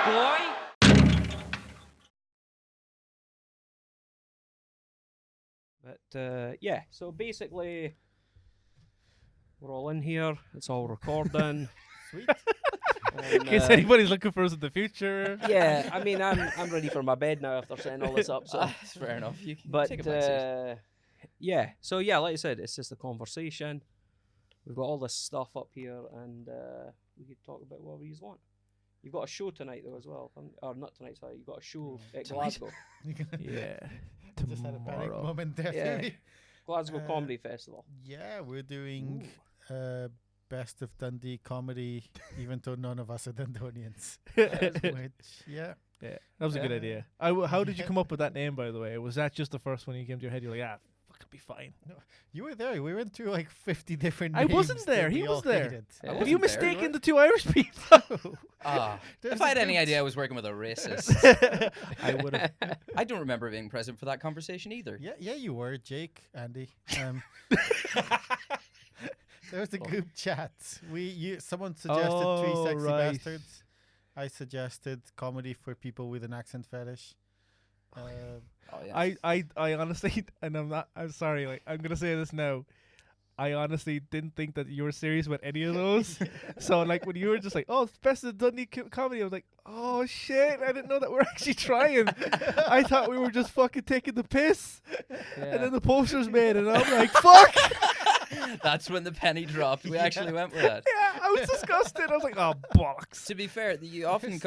boy. But yeah, so basically, we're all in here. It's all recording. Sweet. And, In case anybody's looking for us in the future. yeah, I mean, I'm ready for my bed now after setting all this up. So, That's fair enough. You can but take a back seat. yeah, so yeah, like I said, it's just a conversation. We've got all this stuff up here, and we could talk about whatever you want. You've got a show tonight though as well, or not tonight? Sorry, you've got a show at Tonight? Glasgow, Yeah. Just had a panic Tomorrow. moment there. Yeah. Phoebe. Glasgow Comedy Festival. Yeah, we're doing best of Dundee comedy, even though none of us are Dundonians. Which, yeah. Yeah, that was a good Yeah. idea. How did you come up with that name, by the way? Was that just the first one you came to your head? You're like, fuck, it'll be fine. You were there. We went through like 50 different I names. wasn't that there. we He all was there. hated. Yeah. Have you wasn't there, mistaken you the two Irish people? There's If I had a any good- idea I was working with a racist, I would have. I don't remember being present for that conversation either. Yeah, you were, Jake, Andy. There was a group chat. Someone suggested Three Sexy right. Bastards. I suggested comedy for people with an accent fetish. Oh, yeah. I honestly, and I'm sorry, like, I'm going to say this now. I honestly didn't think that you were serious about any of those. So, like, when you were just like, oh, it's best of Dundee comedy, I was like, oh, shit, I didn't know that we're actually trying. I thought we were just fucking taking the piss. And then the poster's made, and I'm like, fuck! That's when the penny dropped. We actually went with that. Yeah, I was disgusted. I was like, oh, bollocks. To be fair, you often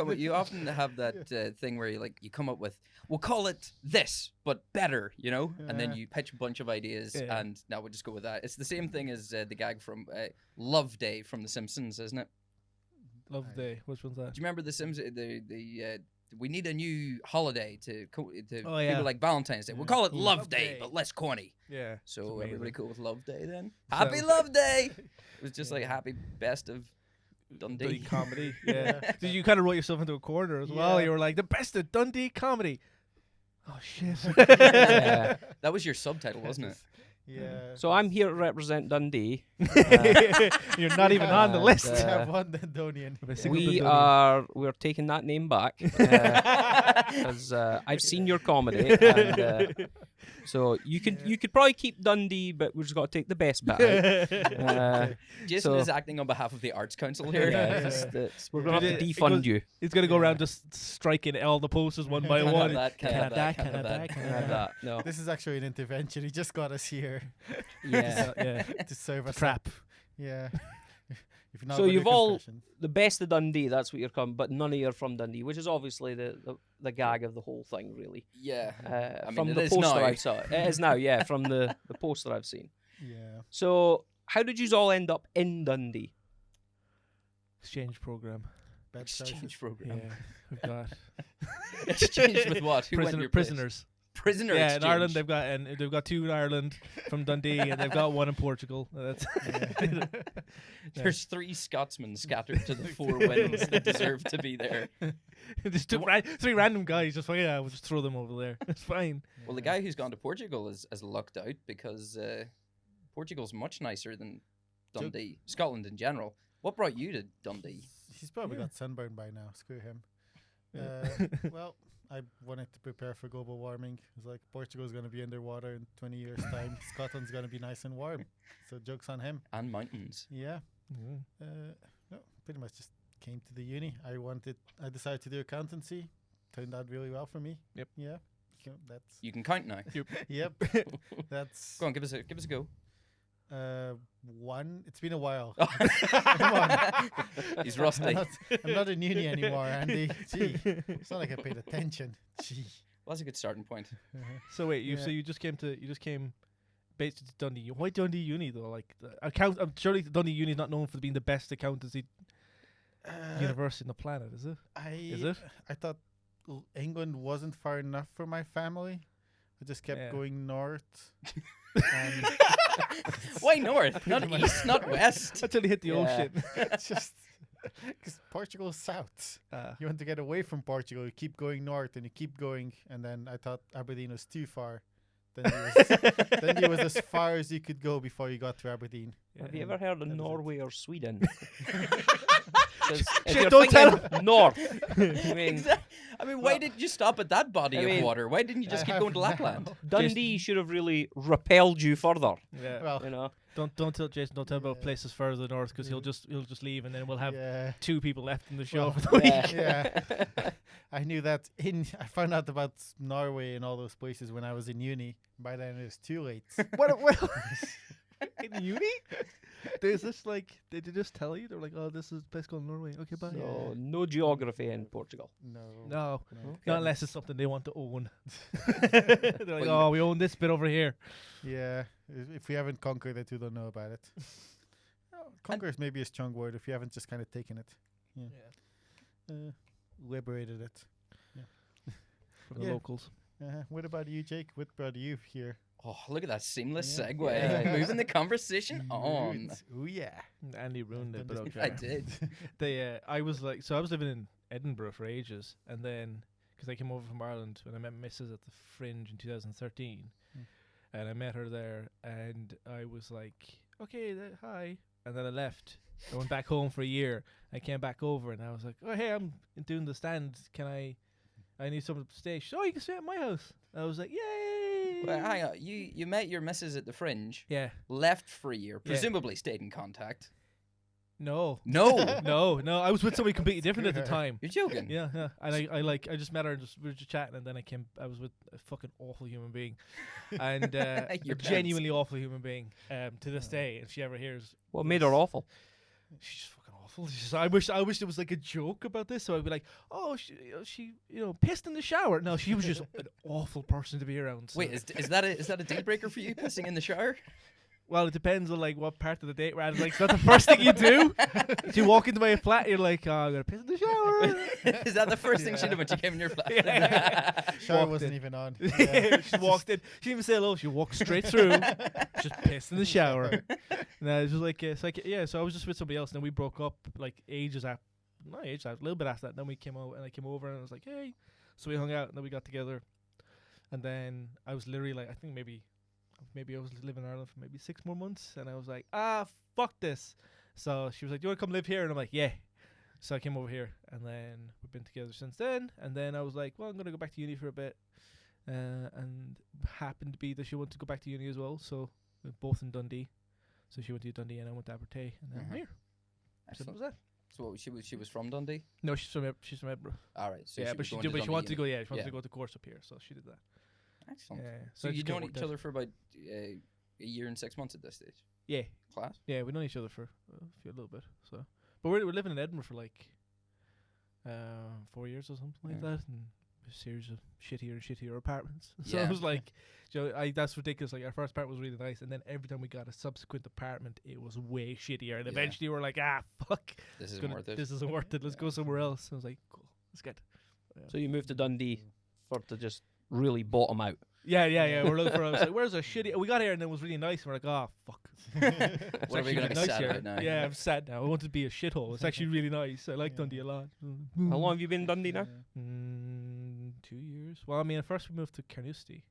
have that thing where you come up with, we'll call it this, but better, and then Yeah. you pitch a bunch of ideas, Yeah. and now we'll just go with that. It's the same thing as the gag from Love Day from The Simpsons, isn't it? Love Day. Which one's that? Do you remember The Simpsons? We need a new holiday to Oh, yeah. people like Valentine's Day. We'll call it Love Day, Day. but less corny. Yeah. So it's amazing. everybody cool with Love Day then? So- Happy Love Day! It was just Yeah. like happy best of Dundee. Dundee comedy. Yeah. Did you kind of wrote yourself into a corner as well? Yeah. You were like, the best of Dundee comedy. Oh, shit. Yeah. That was your subtitle, wasn't it? Yeah. So I'm here to represent Dundee. You're not even on the and, list. We uh, have one Dundonian. Of a single We're Dundonian. taking that name back because I've seen your comedy, and so you could probably keep Dundee, but we've just got to take the best bit out. Jason So- is acting on behalf of the Arts Council here. Yeah, we're gonna have to It defund goes- you. He's going to go around just striking all the posters one by Can't one. have that, can't have that, can't have that. can't Can't have that. No. This is actually an intervention. He just got us here Yeah. Yeah. to serve us Trap. up. Yeah. If you're not So with your you've all- confession. The best of Dundee. That's what you're coming, but none of you are from Dundee, which is obviously the gag of the whole thing, really. Yeah. I mean, From it the is poster now. I saw, it is now. Yeah, from the poster I've seen. Yeah. So how did you all end up in Dundee? Exchange program. Bed Exchange Yeah. program. We've got Exchange with what? Who went to your place? prisoners. Prisoner Yeah, exchange. in Ireland they've got two in Ireland from Dundee, and they've got one in Portugal. That's There's 3 Scotsmen scattered to the 4 winds that deserve to be there. just three random guys. Just like, yeah, we'll just throw them over there. It's fine. Well, the guy who's gone to Portugal has lucked out because Portugal's much nicer than Dundee, Scotland in general. What brought you to Dundee? He's probably Yeah. got sunburn by now. Screw him. Yeah. Well, I wanted to prepare for global warming. It's like Portugal's going to be underwater in 20 years' time. Scotland's going to be nice and warm. So joke's on him. And mountains. Yeah. Mm. No, pretty much just came to the uni. I decided to do accountancy. Turned out really well for me. Yep. Yeah. That's You can count now. yep. That's Go on, give us a go. one. It's been a while. Oh. Come on. He's rusty. I'm not in uni anymore, Andy. Gee, it's not like I paid attention. Gee. Well, that's a good starting point. So wait, Yeah. you just came based to Dundee. Why Dundee Uni though? Like surely Dundee Uni is not known for being the best accountancy university on the planet, is it? Is it? I thought England wasn't far enough for my family. I just kept Yeah. going north. and Why north? Not Pretty much. east, not west. Until you hit the Yeah. ocean. it's just because Portugal's south. You want to get away from Portugal, you keep going north and you keep going. And then I thought Aberdeen was too far. Then was as far as you could go before you got to Aberdeen. Have you ever heard of Norway or Sweden? 'Cause if Shit, you're don't tell thinking north, I mean, I mean, why didn't you stop at that body I of mean, water? Why didn't you just I keep have going to now. Lapland? Dundee should have really repelled you further. Yeah. Well, You know, Don't tell Jason. Don't tell about Yeah. places further north because he'll Yeah. just leave, and then we'll have yeah. 2 people left in the show Well, for the week. Yeah. I knew that. I found out about Norway and all those places when I was in uni. By then it was too late. What? In uni? Is this like? Did they just tell you? They're like, "Oh, this is a place called Norway." Okay, bye. So no geography in Portugal. No. No, No. not unless it's something they want to own. They're like, Well, "Oh, we own this bit over here." Yeah. If we haven't conquered it, we don't know about it. Conquer is maybe a strong word if you haven't just kind of taken it. Liberated it. For the Yeah. locals. What about you, Jake? What brought you here? Oh, look at that seamless Yeah. segue. Yeah. Moving the conversation on. Oh yeah. Andy ruined it, but okay. I did. I was living in Edinburgh for ages, and then because I came over from Ireland when I met Mrs. at the Fringe in 2013, and I met her there, and I was like, okay, hi, and then I left. I went back home for a year. I came back over, and I was like, oh hey, I'm doing the stand. I need someone to stay. She said, oh, you can stay at my house. I was like, yay! Well, hang on. You met your missus at the Fringe, Yeah. left for a year, Yeah. presumably stayed in contact. No. No. No. I was with somebody completely different at the time. You're joking. Yeah. And I just met her and we were just chatting, and then I was with a fucking awful human being, and a Your pants. genuinely awful human being to this day. If she ever hears, What made her awful? she's just fucking awful. I wish there was like a joke about this, so I'd be like, oh, she pissed in the shower. No, she was just an awful person to be around. So. Wait, is that a deal breaker for you, pissing in the shower? Well, it depends on like what part of the date we're at. Like, it's not the first thing you do. If you walk into my flat, you're like, oh, I'm gonna piss in the shower. Is that the first thing she did when she came in your flat? Shower Walked wasn't in. even on. She walked in. She didn't even say hello. She walked straight through. Just pissed in the shower. No, it was just like, so I was just with somebody else, and then we broke up like a little bit after that. And then we came over, and I came over, and I was like, hey. So we hung out, and then we got together. And then I was literally like, I think maybe I was living in Ireland for maybe 6 more months, and I was like, fuck this. So she was like, do you want to come live here? And I'm like, yeah. So I came over here, and then we've been together since then. And then I was like, well, I'm going to go back to uni for a bit. And happened to be that she wanted to go back to uni as well, so we're both in Dundee. So she went to Dundee, and I went to Abertay, and then I'm here. Simple as that. So what, she was from Dundee? No, she's from Edinburgh. All right. So Yeah, but she wanted to go. Yeah, she wanted to go to course up here, so she did that. Excellent. Yeah. So I you just kinda known worked each out. other for about a year and 6 months at this stage. Yeah, Class. yeah, we've known each other for a little bit. So, but we're living in Edinburgh for like 4 years or something like Yeah. that, and a series of shittier and shittier apartments. So Yeah. I was like, that's ridiculous. Like our first apartment was really nice, and then every time we got a subsequent apartment, it was way shittier. And Yeah. eventually, we're like, fuck, This isn't worth it. this isn't worth it. Let's go somewhere else. I was like, cool, let's get. So you moved to Dundee to just really bottom out. Yeah. We're looking for. I was like, where's a shitty? We got here and it was really nice. And we're like, oh fuck. It's What are we actually gonna be nice sad here. about now? Yeah, I'm sad now. I want it to be a shithole. It's actually really nice. I like Dundee a lot. How long have you been in Dundee now? 2 years. Well, I mean, at first we moved to Carnoustie,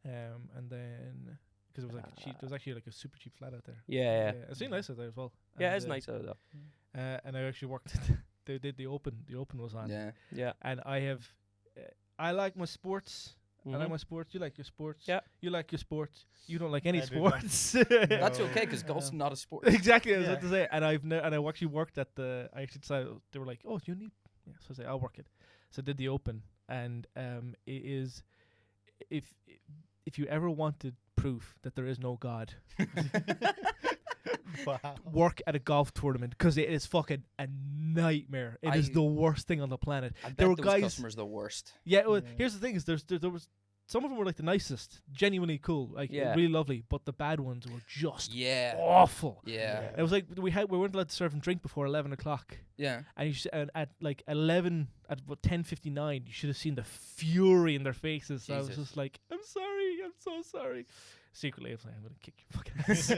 and then because it was like cheap, there was actually like a super cheap flat out there. Yeah. It's really nice out there as well. Yeah, And, it's nice out there. And I actually worked. They did the open. The open was on. Yeah. Yeah. And I have. I like my sports. I like Mhm. my sports. You like your sports. Yeah. You like your sports. You don't like any I do not. sports. That's okay because golf's not a sport. Exactly, I was Yeah. about to say, and I actually worked at the. I actually decided they were like, "Oh, you need." Yeah, so I said, "I'll work it." So I did the open, and it is, if you ever wanted proof that there is no God, Wow. work at a golf tournament because it is fucking a nightmare. It is I- the worst thing on the planet. I bet There were those guys- customers the worst. Yeah, well, Yeah. here's the thing: is there was some of them were like the nicest, genuinely cool, like Yeah. really lovely, but the bad ones were just Yeah. awful. Yeah. It was like we weren't allowed to serve and drink before 11 o'clock. Yeah. And and at like 10:59, you should have seen the fury in their faces. I was Jesus. just like, I'm sorry, I'm so sorry. Secretly, I was like, I'm gonna kick your fucking ass.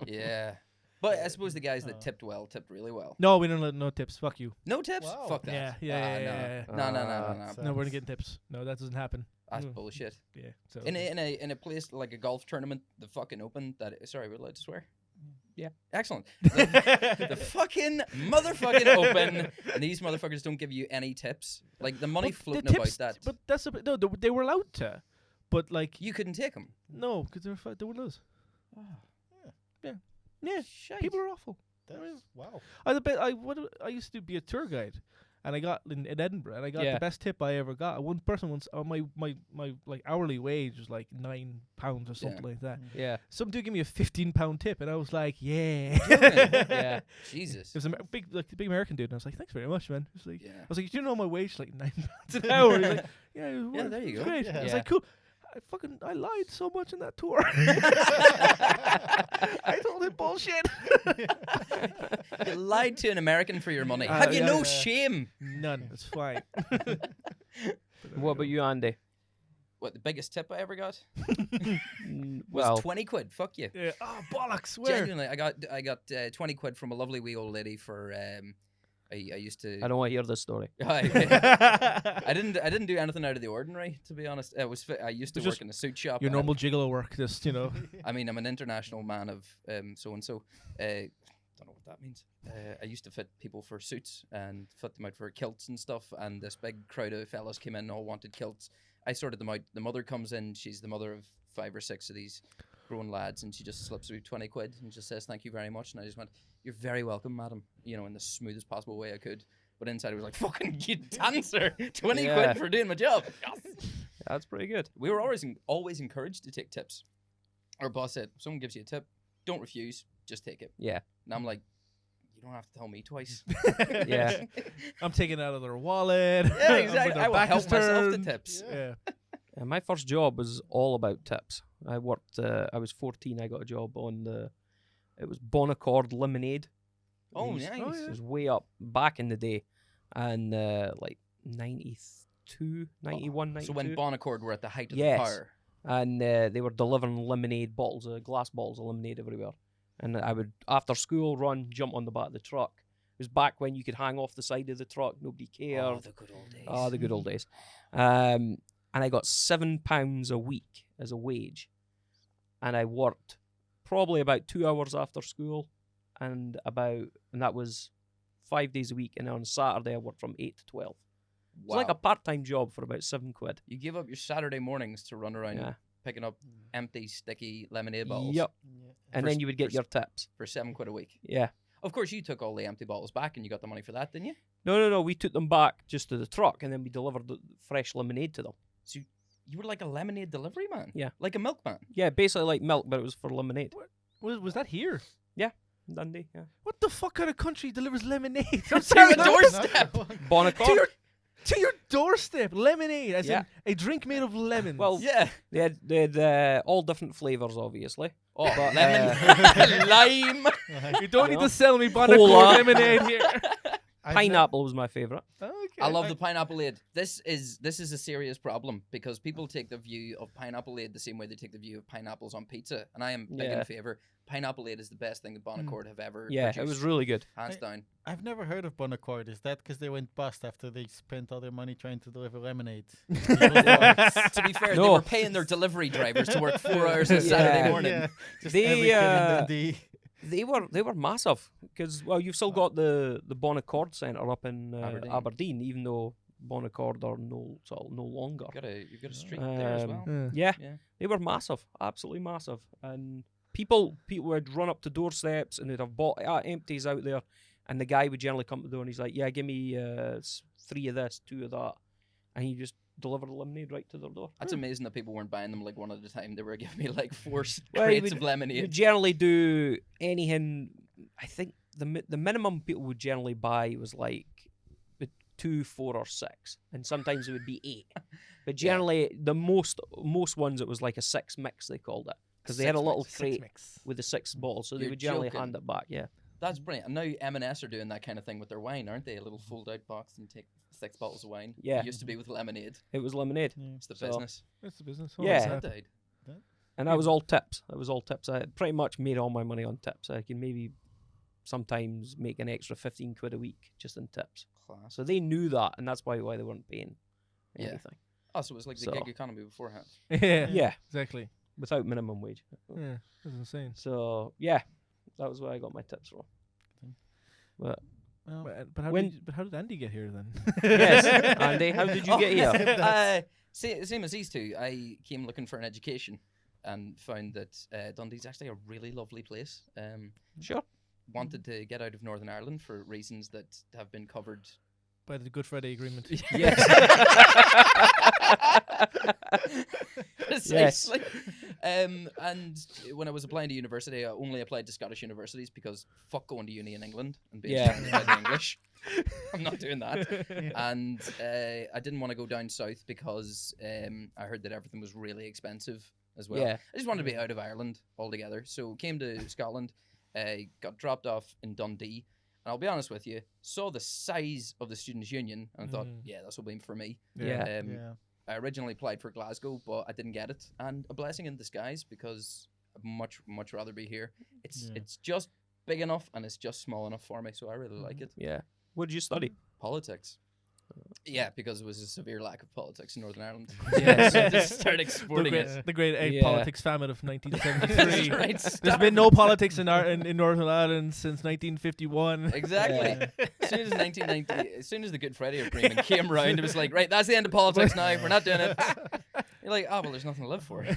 Yeah. But I suppose the guys that Oh. tipped really well. No, we don't let no tips. Fuck you. No tips? Wow. Fuck that. Yeah, Ah, yeah. No. That's, No, we're not getting tips. No, that doesn't happen. That's Mm. bullshit. Yeah. So In a place like a golf tournament, the fucking open. Sorry, we're allowed to swear. Yeah. Excellent. The fucking motherfucking open, and these motherfuckers don't give you any tips. Like the money But the floating about tips- that. But that's a bit, no. They were allowed to, but like You couldn't take them. no, because they were us. Yeah. Shite. People are awful. Wow. I used to be a tour guide, and I got in Edinburgh, and I got Yeah. the best tip I ever got. One person once, my like hourly wage was like £9 or something like that. Yeah. Some dude gave me a £15 tip, and I was like, yeah. Yeah. Jesus. It was a big American dude, and I was like, thanks very much, man. It was like, Yeah. I was like, you know my wage is like £9 an hour. He's like, yeah, Yeah, there you go. Great. Yeah. I was Yeah. like, cool. I lied so much in that tour. I told him bullshit. You lied to an American for your money. Have you yeah. no shame? None. It's fine. What about you, Andy? What, the biggest tip I ever got Mm, was well, 20 quid. Fuck you. Yeah. Oh bollocks! Where? Genuinely, I got 20 quid from a lovely wee old lady for I used to I don't want to hear this story. I didn't do anything out of the ordinary, to be honest. I used to It's work just in a suit shop. Your and normal gigolo work, just I mean, I'm an international man of so and so. Don't know what that means. I used to fit people for suits and fit them out for kilts and stuff. And this big crowd of fellas came in, all wanted kilts. I sorted them out. The mother comes in. She's the mother of 5 or 6 of these grown lads, and she just slips me 20 quid and just says, "Thank you very much." And I just went, "You're very welcome, madam," in the smoothest possible way I could. But inside I was like, "Fucking you dancer, 20 Yeah. quid for doing my job." Yes. That's pretty good. We were always encouraged to take tips. Our boss said, "If someone gives you a tip, don't refuse, just take it." Yeah. And I'm like, "You don't have to tell me twice." Yeah. I'm taking it out of their wallet. Yeah, when exactly. their I will back help is myself to turned. tips. Yeah. My first job was all about tips. I worked. I was 14. I got a job on it was Bonaccord Lemonade. Oh, It was- nice. It was way up back in the day, and like 92, 91, 92. So when Bonaccord were at the height of Yes. the power. And they were delivering lemonade bottles, glass bottles of lemonade everywhere. And I would, after school, jump on the back of the truck. It was back when you could hang off the side of the truck, nobody cared. Oh, the good old days. Oh, the good old days. And I got £7 a week as a wage. And I worked probably about 2 hours after school, and that was 5 days a week. And on Saturday, I worked from 8 to 12. It was like a part-time job for about £7. You give up your Saturday mornings to run around Yeah. picking up empty, sticky lemonade bottles Yep. Yeah. And For then s- you would for get s- your tips. for 7 quid a week. Yeah. Of course, you took all the empty bottles back and you got the money for that, didn't you? No. We took them back just to the truck, and then we delivered the fresh lemonade to them. So you were like a lemonade delivery man? Yeah. Like a milkman? Yeah, basically like milk, but it was for lemonade. Was that here? Dundee, yeah. What the fuck kind of country delivers lemonade? To your doorstep! Bonaccord. To your doorstep, lemonade, as Yeah. in a drink made of lemons. Well, Yeah. they had all different flavours, obviously. Oh, But, lemon. Lime. you don't need no. to sell me Cola. Bonaccord lemonade here. Pineapple was my favourite. Okay. I love the pineapple aid. This is a serious problem because people take the view of pineapple aid the same way they take the view of pineapples on pizza, and I am big Yeah. in favour. Pineapple aid is the best thing that Bonaccord have ever Yeah, it produced, was really good. hands down. I've never heard of Bonaccord. Is that because they went bust after they spent all their money trying to deliver lemonade? To be fair, they No. were paying their delivery drivers to work 4 hours on Yeah. Saturday morning. Yeah, just They, every kid in uh, Dundee. They were massive because you've still got the Bonaccord Centre up in Aberdeen. Aberdeen, even though Bonaccord are no longer. You've got a street there as well. Yeah, Yeah. they were massive, absolutely massive, and people would run up to doorsteps and they'd have empties out there, and the guy would generally come to the door and he's like, "Yeah, give me 3 of this, 2 of that," and he just delivered the lemonade right to their door. That's amazing that people weren't buying them like one at a time. They were giving me like 4 Well, crates would- of You lemonade. generally do anything. I think the minimum people would generally buy was like 2, 4, or 6, and sometimes it would be 8. But Yeah. generally, the most ones, it was like a 6 mix, they called it, because they had a Six little mix. crate mix. with the 6 bottles, so they You're would generally joking. hand it back. Yeah, That's brilliant. And now M&S are doing that kind of thing with their wine, aren't they? A little fold-out box and take 6 bottles of wine. Yeah. It used to be with lemonade. it was lemonade, It's the So- business. That's the business. Yeah. sad. That died. and that was all tips. That was all tips. I had pretty much made all my money on tips. I can maybe sometimes make an extra 15 quid a week just in tips. Class. So they knew that, and that's why they weren't paying Yeah. anything. Oh, so it was like the So- gig economy beforehand. Yeah. Yeah, Exactly. without minimum wage. Yeah. That's insane. So yeah, That was where I got my tips from. Mm. But Well, But how When- did Andy get here then? yes, Andy, how did you get here? Same as these two. I came looking for an education and found that Dundee's actually a really lovely place. Sure. Wanted to get out of Northern Ireland for reasons that have been covered. By the Good Friday Agreement. Yes. Precisely. And when I was applying to university, I only applied to Scottish universities because fuck going to uni in England and being Yeah. surrounded by the English. I'm not doing that. yeah. And I didn't want to go down south because I heard that everything was really expensive as well. Yeah. I just wanted to be out of Ireland altogether. So came to Scotland, got dropped off in Dundee. And I'll be honest with you, saw the size of the Students' Union and thought, yeah, this will be for me. Yeah. Yeah. I originally applied for Glasgow, but I didn't get it. And a blessing in disguise because I'd much rather be here. It's just big enough and it's just small enough for me, so I really like it. Yeah. What did you study? Politics. Yeah, because there was a severe lack of politics in Northern Ireland. Yes. So I just started exporting it. The great Yeah. politics famine of 1973. That's right. There's been no politics in Northern Ireland since 1951. Exactly. As soon as 1990, as soon as the Good Friday Agreement came around, it was like, right, that's the end of politics now. We're not doing it. You're like, oh well, there's nothing to live for. Yeah.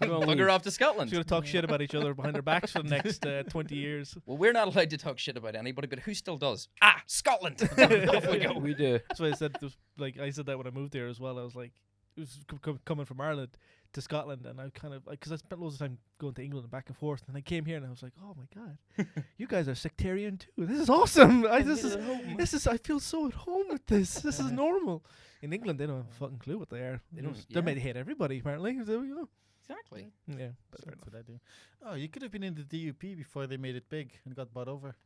Bugger off to Scotland. Just gonna talk shit about each other behind their backs for the next 20 years. Well, we're not allowed to talk shit about anybody, but who still does? Ah, Scotland. Off we go. We do. That's why I said like I said that when I moved there as well. I was like, it was coming from Ireland to Scotland, and I kind of because I spent loads of time going to England and back and forth, and I came here and I was like, oh my god, you guys are sectarian too. This is awesome. This is I feel so at home with this. This is normal. In England, they don't have a fucking clue what they are. They don't. They might hate everybody apparently. So, you know. Exactly. Yeah. That's what I do. Oh, you could have been in the DUP before they made it big and got bought over.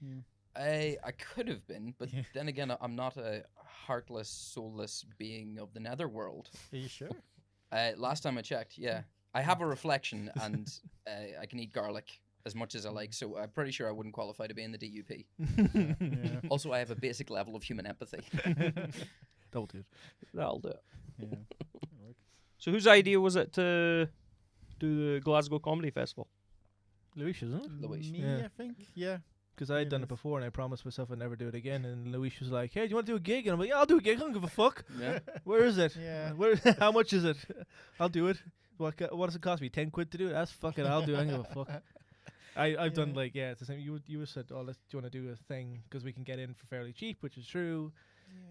Yeah. I could have been, but Yeah. then again, I'm not a heartless, soulless being of the netherworld. Are you sure? Last time I checked, yeah. I have a reflection, and I can eat garlic as much as I like, so I'm pretty sure I wouldn't qualify to be in the DUP. Yeah. Also, I have a basic level of human empathy. That'll do it. That'll do it. Yeah. So whose idea was it to do the Glasgow Comedy Festival? Luis, isn't it? Luis. Me, Yeah. I think. Yeah. Because I had done It it is. before, and I promised myself I'd never do it again. And Luis was like, "Hey, do you want to do a gig?" And I'm like, "Yeah, I'll do a gig. I don't give a fuck. Yeah. Where is it? Yeah. Where? How much is it? I'll do it. What does it cost me? 10 quid to do it? That's fucking. I'll do it. I don't give a fuck. I've done like it's the same. You said, "Oh, do you want to do a thing because we can get in for fairly cheap," which is true,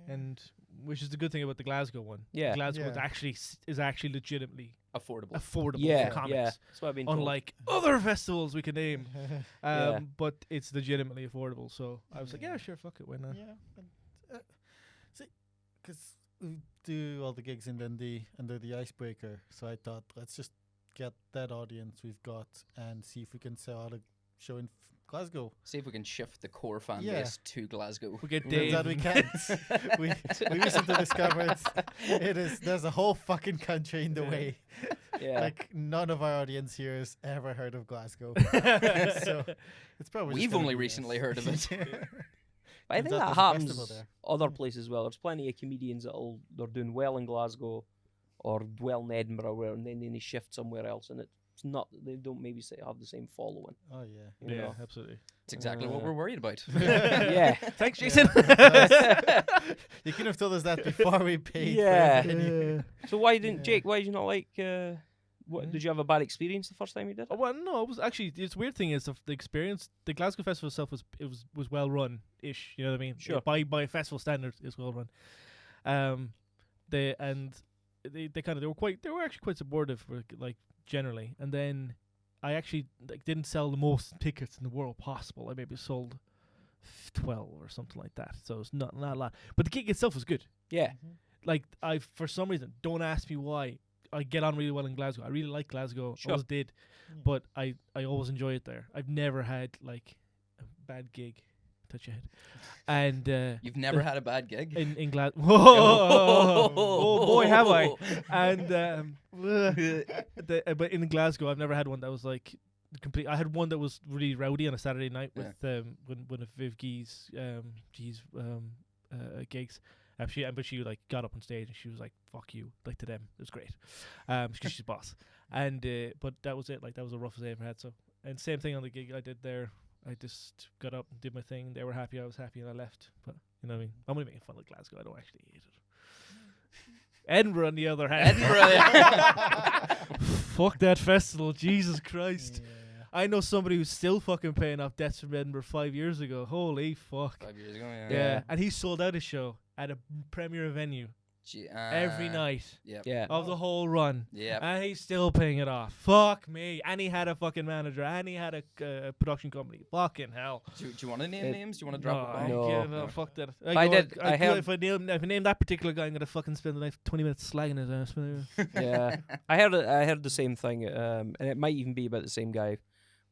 and which is the good thing about the Glasgow one. Yeah. Glasgow Yeah. is actually legitimately Affordable. affordable Yeah, for comics. yeah. That's what I've been told. Unlike other festivals we can name, Yeah. but it's legitimately affordable. So I was like, yeah, sure, fuck it, why not? Yeah. See, because we do all the gigs in Dundee under the icebreaker, so I thought let's just get that audience we've got and see if we can sell out a show in Glasgow. See if we can shift the core fan Yeah. base to Glasgow. We get Turns Dave. out we can't. we recently discovered there's a whole fucking country in the way. yeah. Like none of our audience here has ever heard of Glasgow, so it's probably just We've gonna only be recently us. heard of it. But I think Turns out that there's a happens festival there. other places as well. There's plenty of comedians they're doing well in Glasgow or well in Edinburgh, and then they shift somewhere else, and it's not they don't maybe have the same following. Oh yeah. You Yeah, know? absolutely. It's exactly what Uh, we're worried about. Yeah. Thanks, Jason. You could have told us that before we paid. Yeah. For the venue. So why didn't Yeah. Jake? Why did you not like? What Hmm? did you have a bad experience the first time you did Oh, it? well, no, it was actually it's weird thing is the experience. The Glasgow Festival itself was well run ish. You know what I mean? Sure. By festival standards, it's well run. They were actually quite supportive, like generally. And then I actually didn't sell the most tickets in the world possible. I maybe sold 12 or something like that. So it's not a lot. But the gig itself was good. Yeah. Like I for some reason don't ask me why. I get on really well in Glasgow. I really like Glasgow. Sure. Always did. Yeah. But I always enjoy it there. I've never had like a bad gig. Touch your head. And You've never had a bad gig? in Glasgow. Oh boy, have I. And but in Glasgow I've never had one that was like complete. I had one that was really rowdy on a Saturday night with one of Viv G's gigs. But she like got up on stage and she was like, "Fuck you!" Like to them, it was great, because she's boss. And but that was it. Like that was the roughest I ever had. So And same thing on the gig I did there. I just got up and did my thing. They were happy, I was happy, and I left. But you know what I mean? I'm only making fun of Glasgow. I don't actually hate it. Edinburgh, on the other hand. Fuck that festival. Jesus Christ. Yeah. I know somebody who's still fucking paying off debts from Edinburgh 5 years ago. Holy fuck. 5 years ago, yeah. Yeah. And he sold out a show at a premier venue every night Yeah. of the whole run. Yeah. And he's still paying it off. Fuck me. And he had a fucking manager. And he had a production company. Fucking hell. Do you want to name names? Do you want to drop a bomb? No. Fuck that. I heard- If I name that particular guy, I'm gonna fucking spend the next 20 minutes slagging his ass. Yeah, I heard the same thing, and it might even be about the same guy.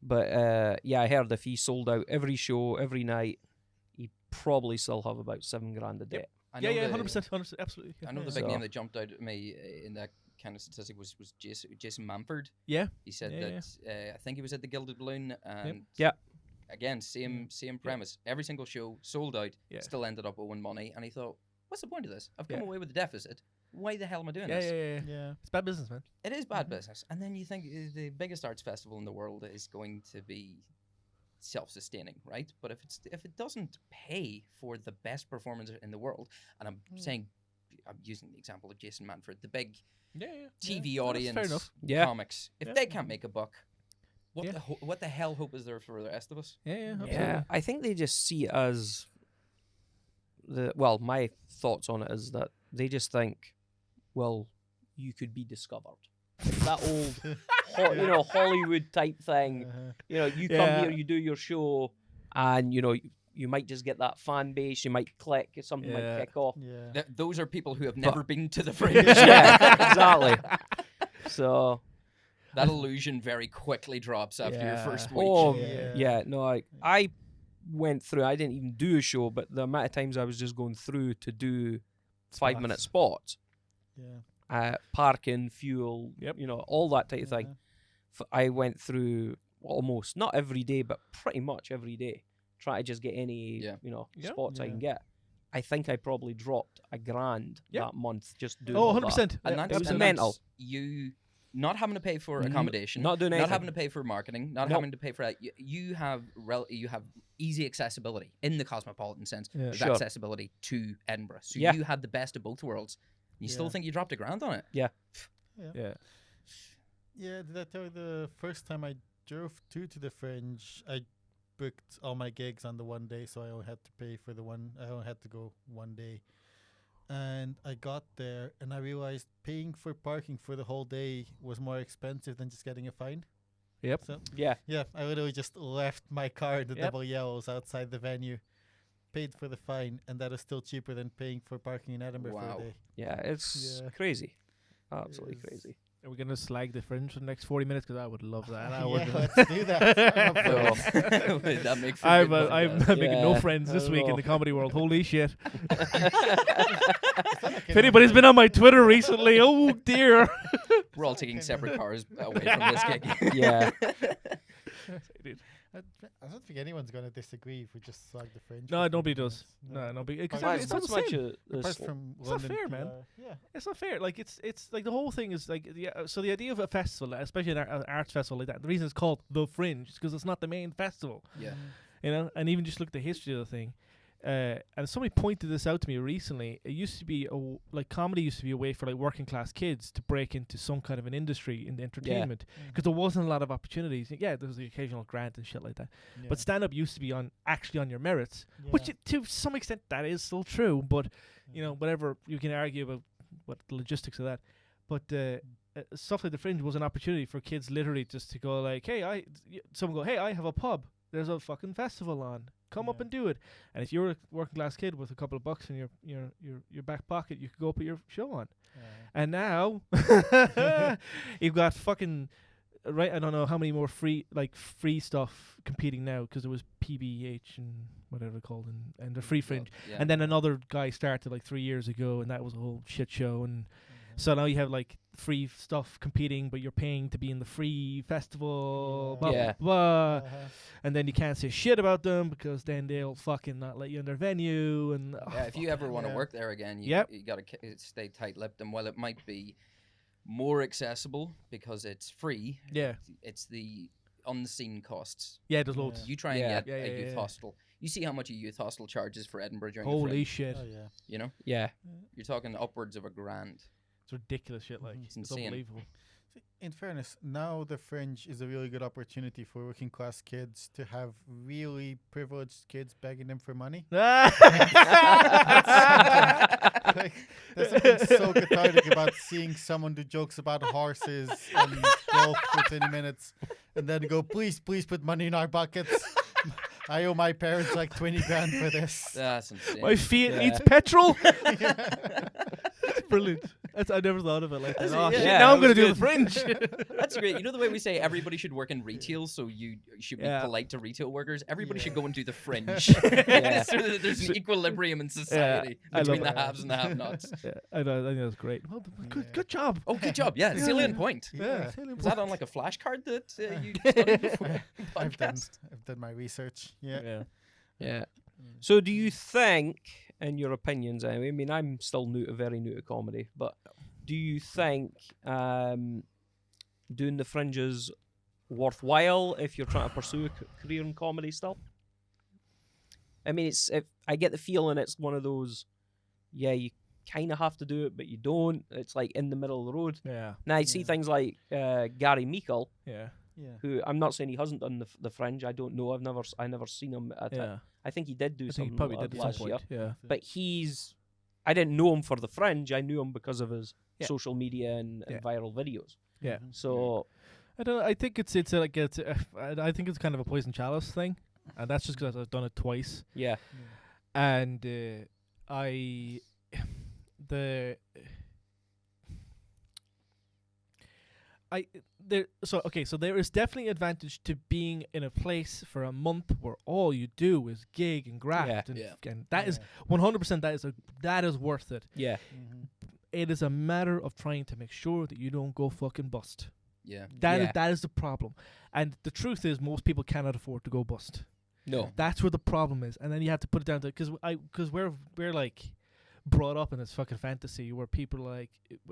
But yeah, I heard if he sold out every show every night, he'd probably still have about $7,000 a day. I know Yeah, the- 100%, absolutely. I know the So- big name that jumped out at me in that kind of statistic was Jason Manford. Yeah. He said Yeah, that I think he was at the Gilded Balloon and Yep. again same premise. Every single show sold out, Yeah. still ended up owing money, and he thought, "What's the point of this? I've come Yeah. away with a deficit. Why the hell am I doing Yeah, this?" yeah, yeah. Yeah. It's bad business, man. It is bad business. And then you think the biggest arts festival in the world is going to be self-sustaining, right? But if it doesn't pay for the best performers in the world, and I'm using the example of Jason Manford, the big Yeah. TV Fair audience enough. Yeah. comics, if Yeah. they can't make a buck, what Yeah. what the hell hope is there for the rest of us? Yeah, absolutely. Yeah, I think they just see it as my thoughts on it is that they just think, well, you could be discovered. It's that old, Hollywood type thing. Uh-huh. You come Yeah. here, you do your show, and you might just get that fan base. You might click, something Yeah. might kick off. Yeah. Those are people who have never been to the Fringe. Yeah, exactly. So, That illusion very quickly drops after your first week. oh Yeah. yeah, no, I went through. I didn't even do a show, but the amount of times I was just going through to do 5-minute spots, Yeah. parking, fuel, Yep. all that type of thing. Uh-huh. I went through almost not every day, but pretty much every day, trying to just get any Yeah. Yeah. spots I Yeah. can get. I think I probably dropped $1,000 Yep. that month just doing. Oh, all 100%. And Yeah, that's, It was and mental. that's you not having to pay for accommodation, not doing anything. not having to pay for marketing, not Nope. having to pay for that. You have easy accessibility in the cosmopolitan sense. Yeah. There's Sure. accessibility to Edinburgh, so Yeah. you had the best of both worlds. You still Yeah. think you dropped $1,000 on it? Yeah. Yeah, did I tell you the first time I drove to the Fringe, I booked all my gigs on the one day, so I only had to pay for I only had to go one day. And I got there and I realized paying for parking for the whole day was more expensive than just getting a fine. Yep. So Yeah. yeah, I literally just left my car in the Yep. double yellows outside the venue, paid for the fine, and that is still cheaper than paying for parking in Edinburgh Wow. for a day. Yeah, it's Yeah. crazy, absolutely is. crazy. Are we going to slag the Fringe for the next 40 minutes? Because I would love that. I Yeah, would. let's do that. I'm up for it. Would that make for I'm, good I'm podcast? making no Yeah, friends this I week in know. the comedy world. Holy shit. If If anybody's been on my Twitter recently, oh dear. We're all taking separate cars away from this gig. Yeah. I don't think anyone's going to disagree if we just slag the Fringe. No, for nobody 20 does. minutes. No, nobody. Because Apart it's from- not Not the so much same. Apart from It's not London fair, to, man. yeah. It's not fair. Like it's like the whole thing is like so the idea of a festival, especially an arts festival like that. The reason it's called the Fringe is because it's not the main festival. Yeah. And even just look at the history of the thing. And somebody pointed this out to me recently. It used to be like comedy used to be a way for like working class kids to break into some kind of an industry in the entertainment because there wasn't a lot of opportunities. Yeah, there was the occasional grant and shit like that. But stand up used to be actually on your merits, which to some extent that is still true. But whatever you can argue about what the logistics of that. But stuff like the Fringe was an opportunity for kids literally just to go like, hey, someone go, hey, I have a pub. There's a fucking festival on. Come up Yeah. and do it. And if you're a working class kid with a couple of bucks in your back pocket, you could go put your show on. And now you've got fucking right. I don't know how many more free stuff competing now because there was PBH and whatever they're called and the Free Fringe. Yeah. And then another guy started like 3 years ago, and that was a whole shit show. And so now you have like free stuff competing, but you're paying to be in the free festival. Yeah. Blah, Yeah. blah, blah. And then you can't say shit about them because then they'll fucking not let you in their venue. And Yeah, if you ever want to Yeah. work there again, you Yep. got to stay tight-lipped. And while it might be more accessible because it's free, yeah, it's the unseen costs. Yeah, there's loads. You try and Yeah. get a youth hostel. You see how much a youth hostel charges for Edinburgh during the Holy Fringe, shit. Oh yeah. you know? Yeah. You're talking upwards of £1,000. It's ridiculous shit. Like, It's it's insane. unbelievable. In fairness, now the Fringe is a really good opportunity for working class kids to have really privileged kids begging them for money. Like, there's something so cathartic about seeing someone do jokes about horses and golf for 20 minutes and then go, please put money in our buckets. I owe my parents like 20 grand for this. That's insane. My Fiat Yeah. needs petrol. It's brilliant. I never thought of it like that. That's Oh, it, shit, yeah, now that I'm going to was do the Fringe. That's great. You know the way we say everybody should work in retail, so you should be Yeah. polite to retail workers? Everybody should Yeah. go and do the Fringe. Yeah. So that there's an equilibrium in society I between love the it. haves and the have-nots. Yeah, I know. I think that's great. Well, good job. Oh, good job. Yeah, salient point. Yeah. Was that on like a flashcard that you studied before the I've done podcast? my research. Yeah. Yeah. Yeah. So do you think, in your opinions, anyway, I mean, I'm still very new to comedy, but do you think doing the Fringes worthwhile if you're trying to pursue a career in comedy still? I mean, I get the feeling it's one of those, yeah, you kind of have to do it, but you don't. It's like in the middle of the road. Yeah. Now, I see Yeah. things like Gary Meikle, Yeah. Yeah. who I'm not saying he hasn't done the Fringe. I don't know. I never seen him at it. Yeah. I think he did do I think something he probably did at some last year. point. Yeah. But I didn't know him for the Fringe. I knew him because of his Yeah. social media and Yeah. viral videos. Yeah. So I don't know. I think it's I think it's kind of a poison chalice thing, and that's just because I've done it twice. yeah, And so there is definitely advantage to being in a place for a month where all you do is gig and graft, Yeah. and that is 100%. That is worth it. yeah, Mhm. It is a matter of trying to make sure that you don't go fucking bust. Yeah. That is the problem. And the truth is, most people cannot afford to go bust. no, That's where the problem is, and then you have to put it down to because we're like brought up in this fucking fantasy where people are like,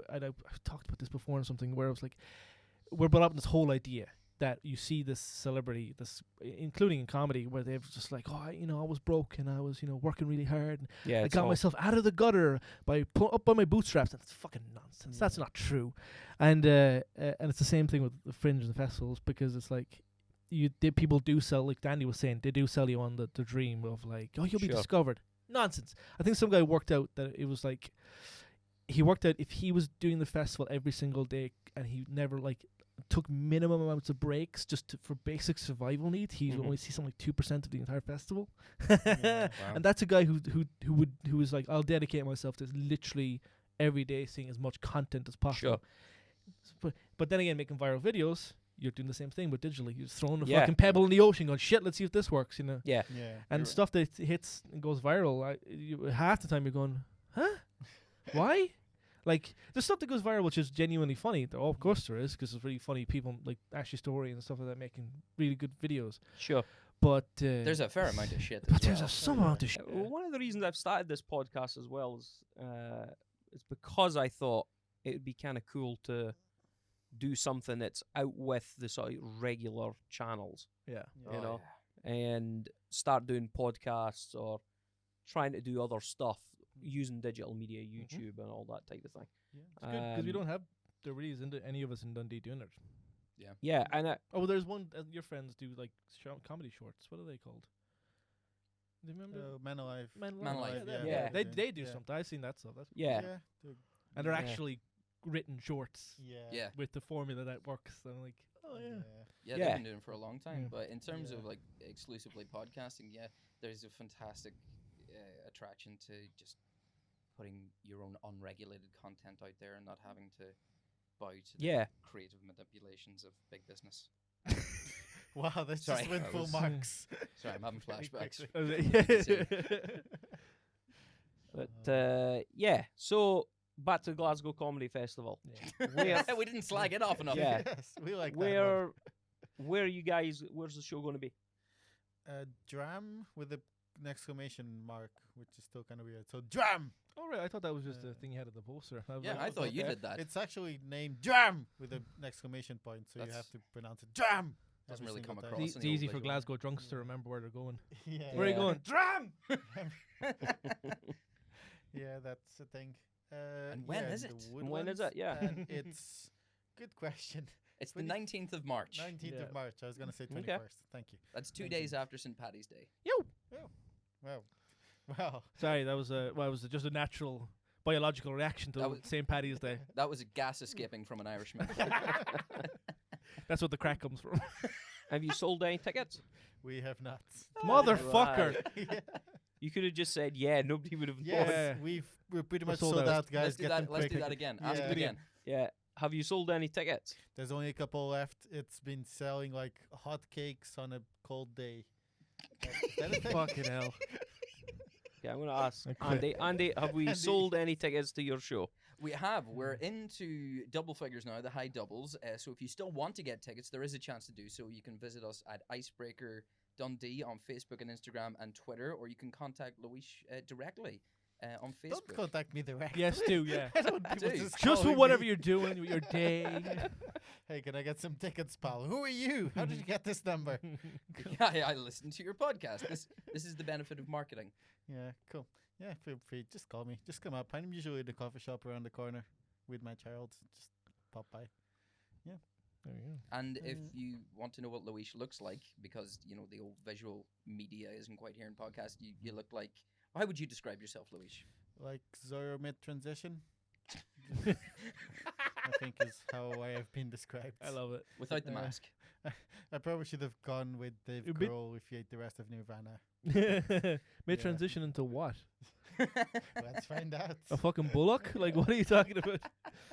and I've talked about this before in something where I was like, we're brought up in this whole idea that you see this celebrity, including in comedy, where they've just like, oh, I was broke and I was working really hard and yeah. I it's got all- myself out of the gutter by pulling up by my bootstraps. That's fucking nonsense. That's not true. And it's the same thing with the Fringe and the festivals, because it's like people do sell, like Danny was saying, they do sell you on the dream of like, oh, you'll be Sure. discovered. Nonsense. I think some guy worked out that it was like, he worked out if he was doing the festival every single day and he never like took minimum amounts of breaks just for basic survival needs, he would Mhm. only see something like 2% of the entire festival. Yeah. Wow. And that's a guy who was like, I'll dedicate myself to literally every day seeing as much content as possible. But then again, making viral videos, you're doing the same thing, but digitally. You're just throwing a Yeah. fucking pebble in the ocean, going, shit, let's see if this works, Yeah, Yeah. And You're- stuff that hits and goes viral, half the time you're going, huh? Why? Like, there's stuff that goes viral which is genuinely funny. Oh, of course there is, because it's really funny people like Ashley Story and stuff like that making really good videos. sure. But There's a fair amount of shit. but as there's well. a some amount of shit. Well, one of the reasons I've started this podcast as well is because I thought it would be kind of cool to do something that's out with the sort of regular channels, Yeah. you know, and start doing podcasts or trying to do other stuff using digital media, YouTube, and all that type of thing. Yeah, it's good because we Um, don't have there really isn't any of us in Dundee doing it. Yeah, and Oh, well, there's one. Your friends do like comedy shorts. What are they called? Do you remember? Man Alive. Man Man Alive, Alive, yeah. They do yeah. something. I've seen that stuff. That's yeah, they're- and they're Yeah. actually written shorts Yeah. Yeah. with the formula that works. And I'm like, oh yeah. Yeah, Yeah. they've been doing it for a long time. Yeah. But in terms Yeah. of like exclusively podcasting, yeah, there's a fantastic attraction to just putting your own unregulated content out there and not having to bow to the yeah. creative manipulations of big business. Wow, that's Sorry, just went I full was- marks. Sorry, I'm having Very flashbacks. quickly. But yeah, so back to the Glasgow Comedy Festival. Where, we didn't slag it off enough. Yeah. Yes, we like that where are you guys? Where's the show going to be? one. Dram with an exclamation mark, which is still kind of weird. So Dram. Oh right, I thought that was just the thing you had at the poster. I was Yeah, like, I oh, thought you okay. did that. It's actually named Dram with an exclamation point, so you That's- have to pronounce it Dram. Doesn't every really come single across. day. It's in the easy old for visual. Glasgow drunks to remember where they're going. Yeah. Where are you Yeah. going? Dram! Yeah, that's the thing. And when yeah, is the it? wood When is ones, it? Yeah. and it's good question. It's the 20 19th of March. 19th Yeah. of March. I was gonna say Okay. 21st. Thank you. That's 2 19th. days after St. Paddy's Day. Wow. Wow. Sorry, that was it was just a natural biological reaction to That was- St. Paddy's Day. That was a gas escaping from an Irishman. That's what the crack comes from. Have you sold any tickets? We have not. Motherfucker. yeah. You could have just said, yeah, nobody would have. Yes, Yeah. we're pretty We're much sold sold out. out, guys. Let's do Get that. them Let's quick. do that again. Ask Yeah. it again. Yeah. Have you sold any tickets? There's only a couple left. It's been selling like hotcakes on a cold day. Is that a thing? Fucking hell. Okay, I'm going to ask I quit. Andy, have we Andy. sold any tickets to your show? We have. We're into double figures now, the high doubles. So if you still want to get tickets, there is a chance to do so. You can visit us at Icebreaker Dundee on Facebook and Instagram and Twitter, or you can contact Luis directly on Facebook. Don't contact me directly. Yes, do, yeah. I don't want people Do. just Just for calling whatever me. you're doing with your day. Hey, can I get some tickets, pal? Who are you? How did you get this number? Yeah, I listened to your podcast. This is the benefit of marketing. Yeah, cool. Yeah, feel free. Just call me. Just come up. I'm usually in the coffee shop around the corner with my child. Just pop by. There you go. And if you want to know what Luis looks like, because you know the old visual media isn't quite here in podcast, you look like. How would you describe yourself, Luis? Like Zoro mid transition. I think is how I have been described. I love it. Without the Uh, mask. I probably should have gone with Dave A bit- Grohl if you ate the rest of Nirvana. May transition into what? Let's find out. A fucking Bullock? Like, what are you talking about?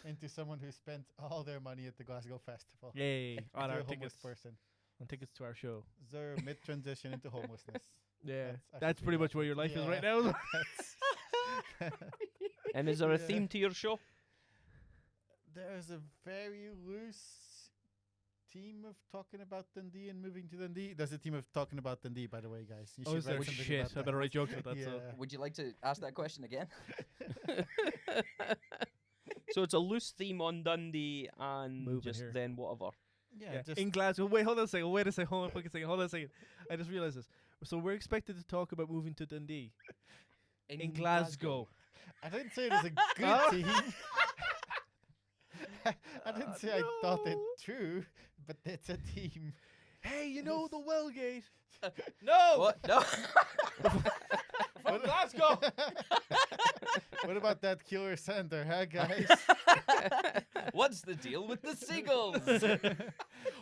Into someone who spent all their money at the Glasgow Festival. Yay. On Into our a homeless tickets. person. On tickets to our show. Zoro mid transition into homelessness. Yeah. I That's should pretty do much that. where your life is right Yeah. now. That's- And is there a Yeah. theme to your show? There's a very loose team of talking about Dundee and moving to Dundee. There's a team of talking about Dundee, by the way, guys. You Oh, should is write there? something Shit. about I better that. write jokes about that. So. Yeah. Would you like to ask that question again? So it's a loose theme on Dundee and Moving just here. then whatever. Yeah, Yeah. just In Glasgow. Wait, hold on a second. Wait a second. Hold on a fucking second. Hold on a second. I just realized this. So we're expected to talk about moving to Dundee. In Glasgow. I didn't say it was a Huh? good team. I didn't say I thought it no. true, but it's a team. Hey, you know the Wellgate? No! What? No. From Glasgow! What about that killer center, huh, guys? What's the deal with the seagulls?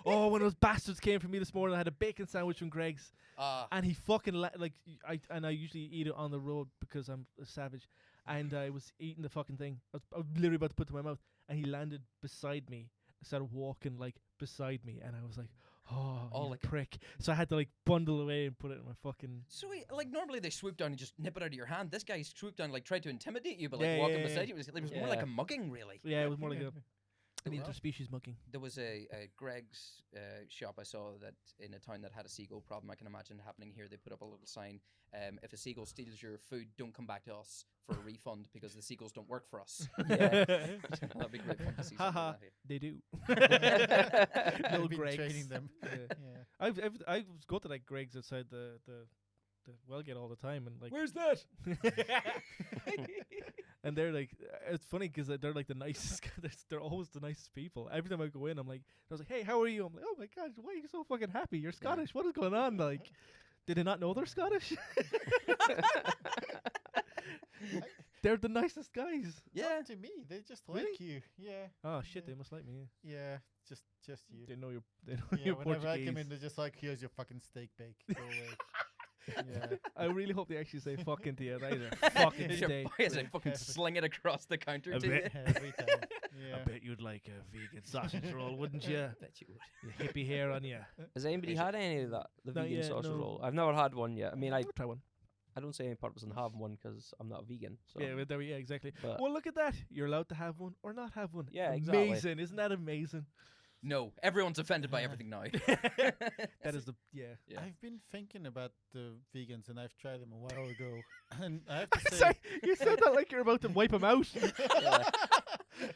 Oh, when those bastards came for me this morning, I had a bacon sandwich from Greg's, Ah, and he fucking I usually eat it on the road because I'm a savage, and I was eating the fucking thing. I was literally about to put it in my mouth, and he landed beside me, started walking like beside me, and I was like, oh, Oh, you like- prick. So I had to like bundle away and put it in my fucking. so like normally they swoop down and just nip it out of your hand. This guy swooped down, like tried to intimidate you, but Yeah, like walking yeah, beside yeah. you. It was more like Yeah. a mugging, really. Yeah, it was more like a an Wow. interspecies mugging. There was a Greg's shop I saw that in a town that had a seagull problem. I can imagine happening here. They put up a little sign: if a seagull steals your food, don't come back to us for a refund because the seagulls don't work for us. Yeah. That'd be great fun to see. something Haha. like that here. They do. I've Little been Greg's. training them. Yeah. Yeah. I go to like Greg's outside the Wellgate all the time, and like, Where's that? and they're like, it's funny because they're like the nicest. They're always the nicest people. Every time I go in, I was like, hey, how are you? I'm like, oh my gosh, why are you so fucking happy? You're Scottish. What is going on? Like, did they not know they're Scottish? They're the nicest guys. Yeah. Not to me, they just Really? like you. Yeah. Oh shit, Yeah. they must like me. Yeah. Just you. They know you're. They know Yeah, you're whenever I come Portuguese. in, they're just like, here's your fucking steak bake. Go away. Yeah. I really hope they actually say fucking to you. That is a fucking Is your steak. boy as I fucking sling it across the counter A to you. bit. Every time. Yeah. I bet you'd like a vegan sausage roll, wouldn't you? Bet you would. You hippie hair on you. Has anybody Is had any of that? The Not vegan yet, sausage no. roll? I've never had one yet. I mean, I try one. don't see any purpose in having one because I'm not a vegan. So. Yeah, but yeah, exactly. But- Well, look at that. You're allowed to have one or not have one. Yeah, exactly. Amazing. Isn't that amazing? No, everyone's offended by everything now. That is the, yeah. Yeah. I've been thinking about the vegans, and I've tried them a while ago. And I have to say, Sorry, you said that like you're about to wipe them out. Yeah.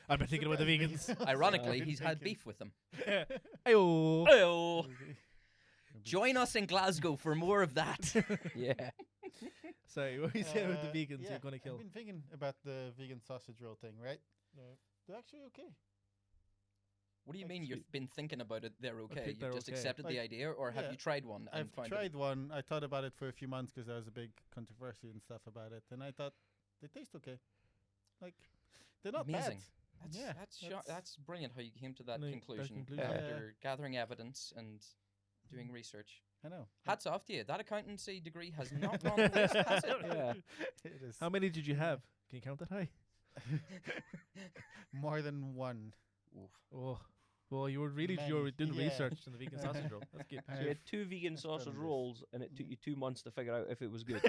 I've been thinking about the vegans. Ironically, I've been he's had thinking- beef with them. Ayo. Oh, Join us in Glasgow for more of that. Yeah. Sorry, what were you saying about the vegans you're going to kill? I've been thinking about the vegan sausage roll thing, right? No. They're actually okay. What do you mean you've been thinking about it? They're okay. think You've they're just okay. accepted the Like, idea, or have yeah, you tried one and I've found tried one. I thought about it for a few months because there was a big controversy and stuff about it, and I thought they taste okay. Like they're not Amazing. bad. That's, Yeah, that's brilliant how you came to that No, that conclusion conclusion. after gathering evidence and doing research. I know. Hats off to you. That accountancy degree has not gone to waste, has it? Yeah. It is How many did you have? Can you count that high? more than one. Oof. Oh, well, you were really Many. doing Yeah. research on the vegan sausage roll. That's good. So you had 2 vegan sausage done this. rolls, and it took you 2 months to figure out if it was good.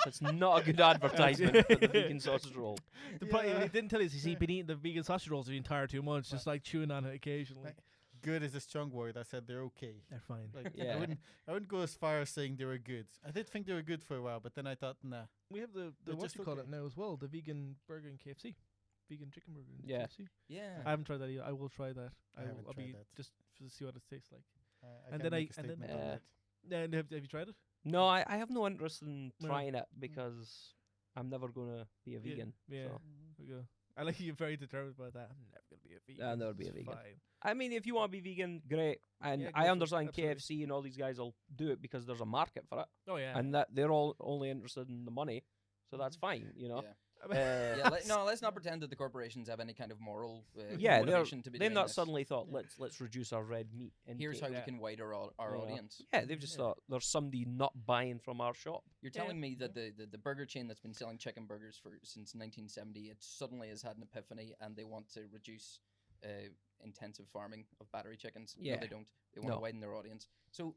That's not a good advertisement for the vegan sausage roll. The problem Yeah. they didn't tell us is he'd been eating the vegan sausage rolls the entire 2 months, just like chewing on it occasionally. Like, good is a strong word. I said they're okay. They're fine. Like Yeah. I wouldn't go as far as saying they were good. I did think they were good for a while, but then I thought, nah. We have the They're what just you call it okay. now as well, the vegan burger in KFC. Vegan chicken burger in Yeah. KFC. Yeah. I haven't tried that either. I will try that. I haven't I'll tried be that. just to see what it tastes like. I And can't then make a and then- statement on that. And have you tried it? No, I have no interest in No. trying it because I'm never going to be a vegan. Yeah. So. There we go. I like you're very determined about that. I'm never gonna be a vegan. I'll never be a It's vegan. fine. I mean, if you want to be vegan, great. And Yeah, go I for it, understand absolutely. KFC and all these guys will do it because there's a market for it, Oh yeah. and that they're all only interested in the money. So that's fine, you know. Yeah. Uh, Yeah, no, let's not pretend that the corporations have any kind of moral yeah, motivation to be they've doing not this. suddenly thought let's reduce our red meat. Here's how intake. we can widen our Yeah. audience. Yeah, they've just thought there's somebody not buying from our shop. You're Yeah. telling me that the burger chain that's been selling chicken burgers since 1970, it suddenly has had an epiphany and they want to reduce intensive farming of battery chickens. Yeah. No, they don't. They want to No. widen their audience. So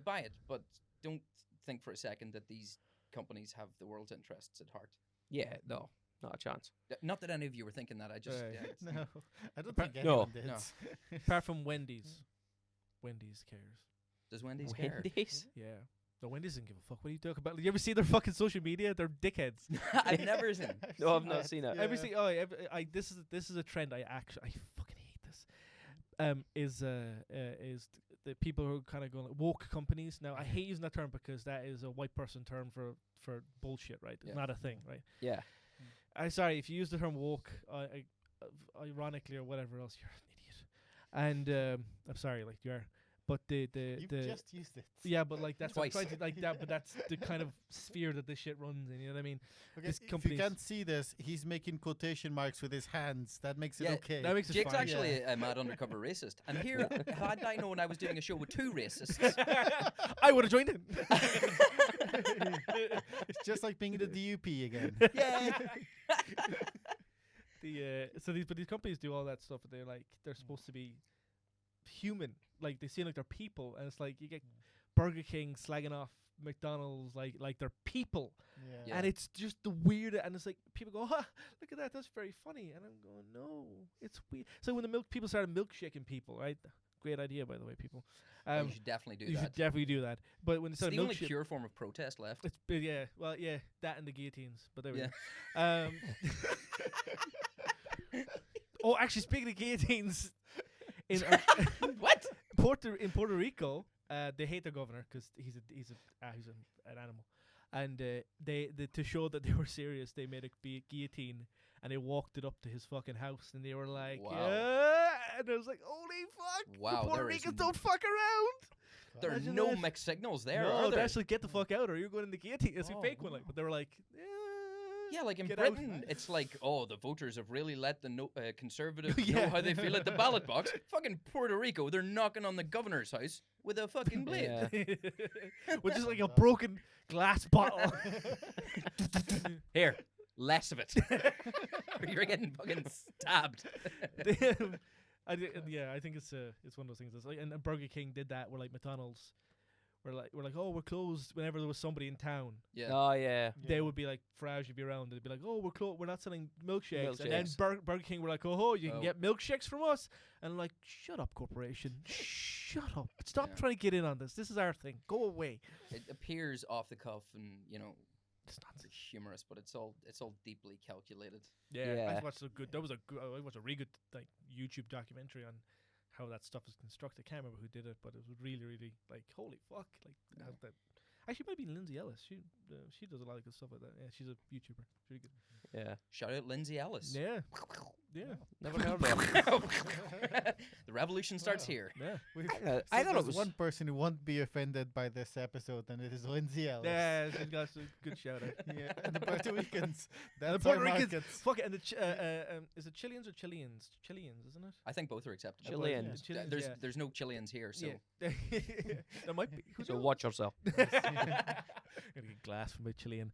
buy it, but don't think for a second that these companies have the world's interests at heart. Yeah, no, not a chance. Not that any of you were thinking that. I just Right. it's- No, I don't Appa- think No. anyone did. No. Apart from Wendy's. Wendy's cares. Does Wendy's care? Wendy's? Yeah. No, Wendy's doesn't give a fuck. What are you talking about? You ever see their fucking social media? They're dickheads. I've never seen. No, I've not seen it. Every this is a trend. I fucking hate this. Is the people who are kind of going like woke companies. Now I hate using that term because that is a white person term for bullshit, right? It's Yeah. not a thing, right? Yeah. I'm sorry if you use the term woke, ironically or whatever else, you're an idiot. And I'm sorry, like you are. But You the just used it. yeah, but like that's what I'm Twice. trying to like that. But that's the kind of sphere that this shit runs in. You know what I mean? Okay, This if you company's- can't see this, he's making quotation marks with his hands. That makes it Yeah, okay. That makes it Jake's fine. actually a mad undercover racist. And here, had I known I was doing a show with two racists, I would have joined in. It's just like being in the DUP again. yeah, But these companies do all that stuff. And they're supposed to be human. Like they seem like they're people, and it's like you get Burger King slagging off McDonald's like they're people, Yeah. and it's just the weird. And it's like people go, "Ha, look at that, that's very funny," and I'm going, "No, it's weird." So when the people started milkshaking people, right? Great idea, by the way, people. you should definitely do You that. should definitely do that. But when they It's started the only milkshake, pure form of protest left. it's yeah, well, yeah, that and the guillotines. But there we Yeah. go. Oh, actually, speaking of guillotines, in What? Puerto Rico, they hate their governor because he's an animal, and they to show that they were serious, they made a guillotine and they walked it up to his fucking house, and they were like, Wow. yeah, and I was like, holy fuck, Wow, the Puerto there is Ricans don't fuck around. There are Imagine no that. mixed signals there, No, are they there? actually get the fuck out, or you're going in the guillotine. It's a Oh, fake one, like, wow. but they were like, Yeah, like in Get out. Britain, it's like, oh, the voters have really let the conservatives Yeah. know how they feel at the ballot box. Fucking Puerto Rico, they're knocking on the governor's house with a fucking blade. Yeah. which is like a broken glass bottle. Here, less of it. Or you're getting fucking stabbed. I think it's one of those things. That's like, and Burger King did that. Where like McDonald's, we're like, oh, we're closed. Whenever there was somebody in town, Yeah. Oh yeah. they would be like, Frage would be around. They'd be like, oh, we're closed. We're not selling milkshakes. And then Milkshakes. Burger King were like, oh, you can Oh. get milkshakes from us. And I'm like, shut up, corporation. Shut up. Stop Yeah. trying to get in on this. This is our thing. Go away. It appears off the cuff and, It's nonsense. humorous, but it's all deeply calculated. Yeah, Yeah. I watched a good. That was a good. I watched a really good like YouTube documentary on how that stuff is constructed. I can't remember who did it, but it was really, really like holy fuck. Like how that. Actually, it might be Lindsay Ellis. She does a lot of good stuff like that. Yeah, she's a YouTuber. She's really good. Yeah. Shout out Lindsay Ellis. Yeah. Yeah. Never heard of her. The revolution starts here. Yeah. I thought it was one person who won't be offended by this episode, and it is Lindsay Ellis. Yeah, she's got a good shout out. Yeah, and the Puerto Ricans. And the That's Puerto our Ricans. market. Fuck it. And is it Chileans or Chileans? Chileans, isn't it? I think both are acceptable. Chilean. The Chileans, There's yeah. there's no Chileans here, so Yeah. There might be. Who So knows? watch yourself. Gonna get glass from a Chilean.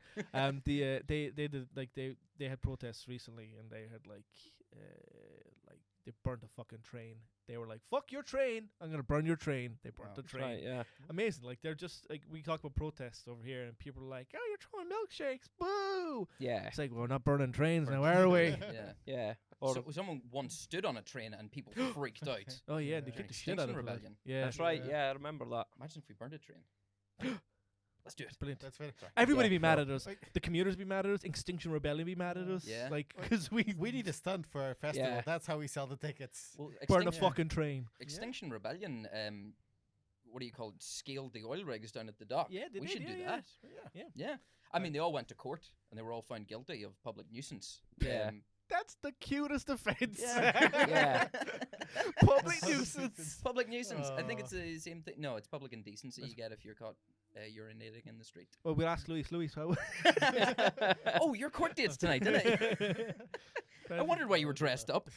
They did like they had protests recently, and they had like they burnt a fucking train. They were like, "Fuck your train! I'm gonna burn your train." They burnt the train. Right, yeah. Amazing. Like they're just like we talk about protests over here, and people are like, "Oh, you're throwing milkshakes! Boo!" Yeah. It's like we're not burning trains now, are we? yeah. Yeah. Or So someone once stood on a train and people freaked out. Oh yeah, they Yeah. kicked the shit out of Extinction it. like. Rebellion. Yeah, that's right. Yeah. Yeah, I remember that. Imagine if we burned a train. Let's do it. brilliant. That's fair. Everybody Yeah, be mad no. at us. Like, The commuters be mad at us. Extinction Rebellion be mad at us. Yeah. Like because we we need a stunt for our festival. Yeah. That's how we sell the tickets. Well, burn a Extinction, fucking train. Extinction Rebellion. What do you call it? Scaled the oil rigs down at the dock. Yeah, they we did, should yeah, do yeah. that. Yeah. Yeah. I mean, they all went to court and they were all found guilty of public nuisance. Yeah. That's the cutest offense. Yeah. Public nuisance. Public nuisance. I think Oh. it's the same thing. No, it's public indecency you get if you're caught urinating in the street. Well, we'll ask Luis. Luis, how? Oh, your court date's tonight, didn't it? I wondered why you were dressed up.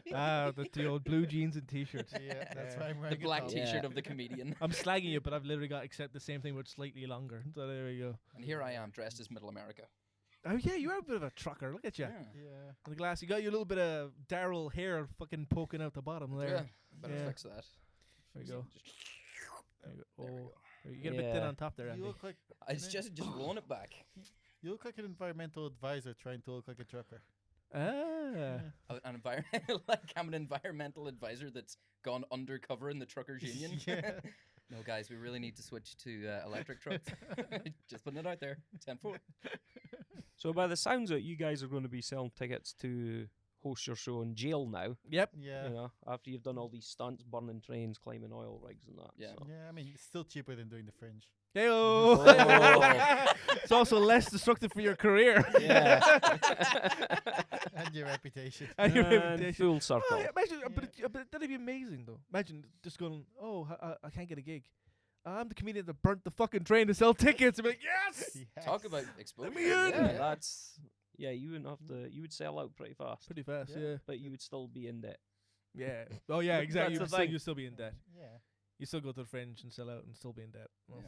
The old blue jeans and t-shirts. Yeah, that's why I'm The wearing black it now. Yeah. T-shirt of the comedian. I'm slagging you, but I've literally got accept the same thing, but slightly longer. So there we go. And here I am, dressed as Middle America. Oh yeah, you are a bit of a trucker. Look at you. Yeah. Yeah. On the glass, you got your little bit of Daryl hair fucking poking out the bottom there. Yeah. Better Yeah. fix that. There you go. Just- There you go. There we Oh, go. you get a bit thin Yeah. on top there, Andy. You look like It's just rolling it back. you look like an environmental advisor trying to look like a trucker. Ah. An environmental, like I'm an environmental advisor that's gone undercover in the truckers union. Yeah. No, guys, we really need to switch to electric trucks. Just putting it out there. 10-4. So by the sounds of it, you guys are going to be selling tickets to host your show in jail now. Yep. Yeah. You know, after you've done all these stunts, burning trains, climbing oil rigs, and that. Yeah. so. Yeah, I mean, it's still cheaper than doing the Fringe. Heyo. Oh. It's also less destructive for your career. Yeah. And your reputation. And your And reputation. full circle. Oh, yeah, imagine, but that'd be amazing though. Imagine just going, oh, I can't get a gig. I'm the comedian that burnt the fucking train to sell tickets. And be like, yes. Yes. Talk about exposure. me in. Yeah, Yeah. that's you wouldn't have to. You would sell out pretty fast, Pretty fast, Yeah. yeah. but you would still be in debt. Yeah. Oh yeah, exactly. That's the thing. You'd still be in debt. Yeah. You still go to the Fringe and sell out and still be in debt. Yeah.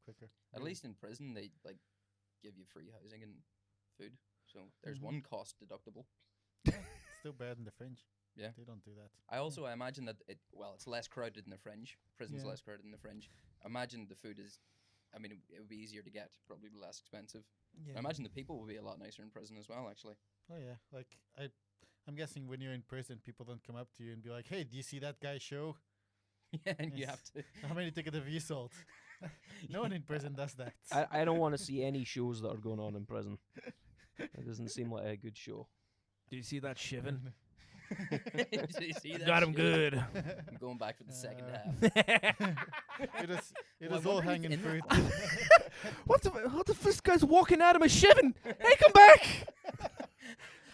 Quicker. At least in prison, they like give you free housing and food. So there's Mhm. one cost deductible. Still better than the Fringe. Yeah. They don't do that. I imagine that it's less crowded in the Fringe. Prison's Yeah. less crowded in the Fringe. Imagine the food is, I mean, it would be easier to get, probably less expensive. Yeah. I imagine the people would be a lot nicer in prison as well, actually. Oh yeah. Like I'm guessing when you're in prison, people don't come up to you and be like, "Hey, do you see that guy's show? Yeah, and you Yes. have to. How many tickets have you sold?" No one in prison does that. I don't want to see any shows that are going on in prison. It doesn't seem like a good show. Did you see that shivin? Do you see that Got him shit? good. I'm going back for the second Uh, half. It Well, is I all wonder hanging if in fruit. What the this guy's walking out of my shivin? Hey, come back!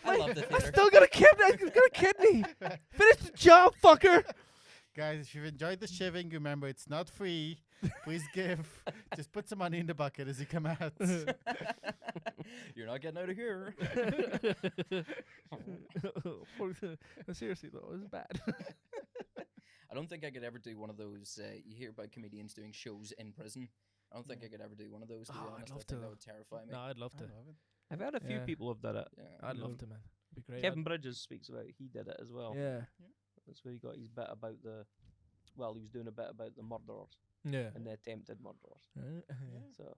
I love the I theater. still got a kidney. I got a kidney. Finish the job, fucker. Guys, if you've enjoyed the shiving, remember it's not free. Please give. Just put some money in the bucket as you come out. You're not getting out of here. Seriously though, this is bad. I don't think I could ever do one of those. You hear about comedians doing shows in prison. I don't think I could ever do one of those. To be Oh, I'd honest, I love think to. that would terrify me. No, I'd love to. I've had a few Yeah. people have done it. Yeah. I'd Yeah. love to, man. It'd be great. Kevin Bridges speaks about it. He did it as well. Yeah. That's where he got his bit about the. Well, he was doing a bit about the murderers Yeah. and the attempted murderers. So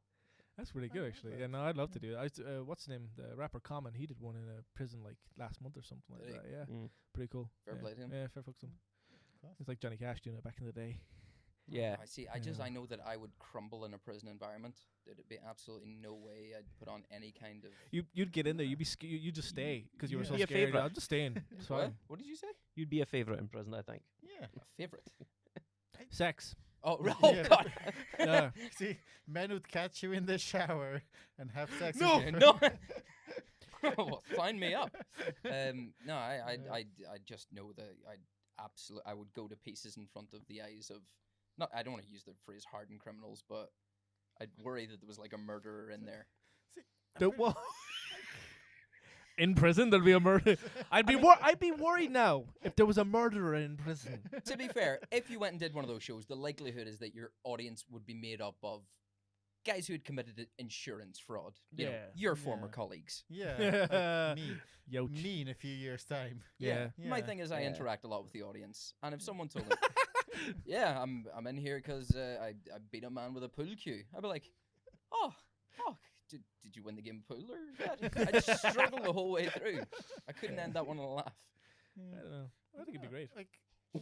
That's really good, actually. Yeah, no, I'd love to do it. What's his name? The rapper Common. He did one in a prison like last month or something like Did he? that. Yeah, mm. pretty cool. Fair yeah. play to him. Yeah, fair fucks him. Class. It's like Johnny Cash doing it back in the day. Yeah. I see. I know that I would crumble in a prison environment. There'd be absolutely no way I'd put on any kind of. You'd get in there. You'd be you just stay because you were Yeah. so Be a scared. favourite. I'm just staying. It's What? fine. What did you say? You'd be a favourite in prison, I think. Yeah. A favorite. Sex. Oh, Yeah. God. Yeah. See, men would catch you in the shower and have sex. No, with you. No. Well, sign me up. No, I just know that I would go to pieces in front of the eyes of. Not, I don't want to use the phrase hardened criminals, but I'd worry that there was like a murderer in there. See, Well, in prison there'll be a murder. I'd be worried now if there was a murderer in prison. To be fair, if you went and did one of those shows, the likelihood is that your audience would be made up of guys who had committed insurance fraud. You know, Yeah. your former Yeah. colleagues. Yeah. Like me. Youch. Me in a few years' time. Yeah. My Yeah. thing is I Yeah. interact a lot with the audience, and if someone told me, "Yeah, I'm in here because I beat a man with a pool cue," I'd be like, "Oh, did you win the game of pool or what?" I just struggled the whole way through. I couldn't end that one on a laugh. I don't know. I think it'd be great. Like,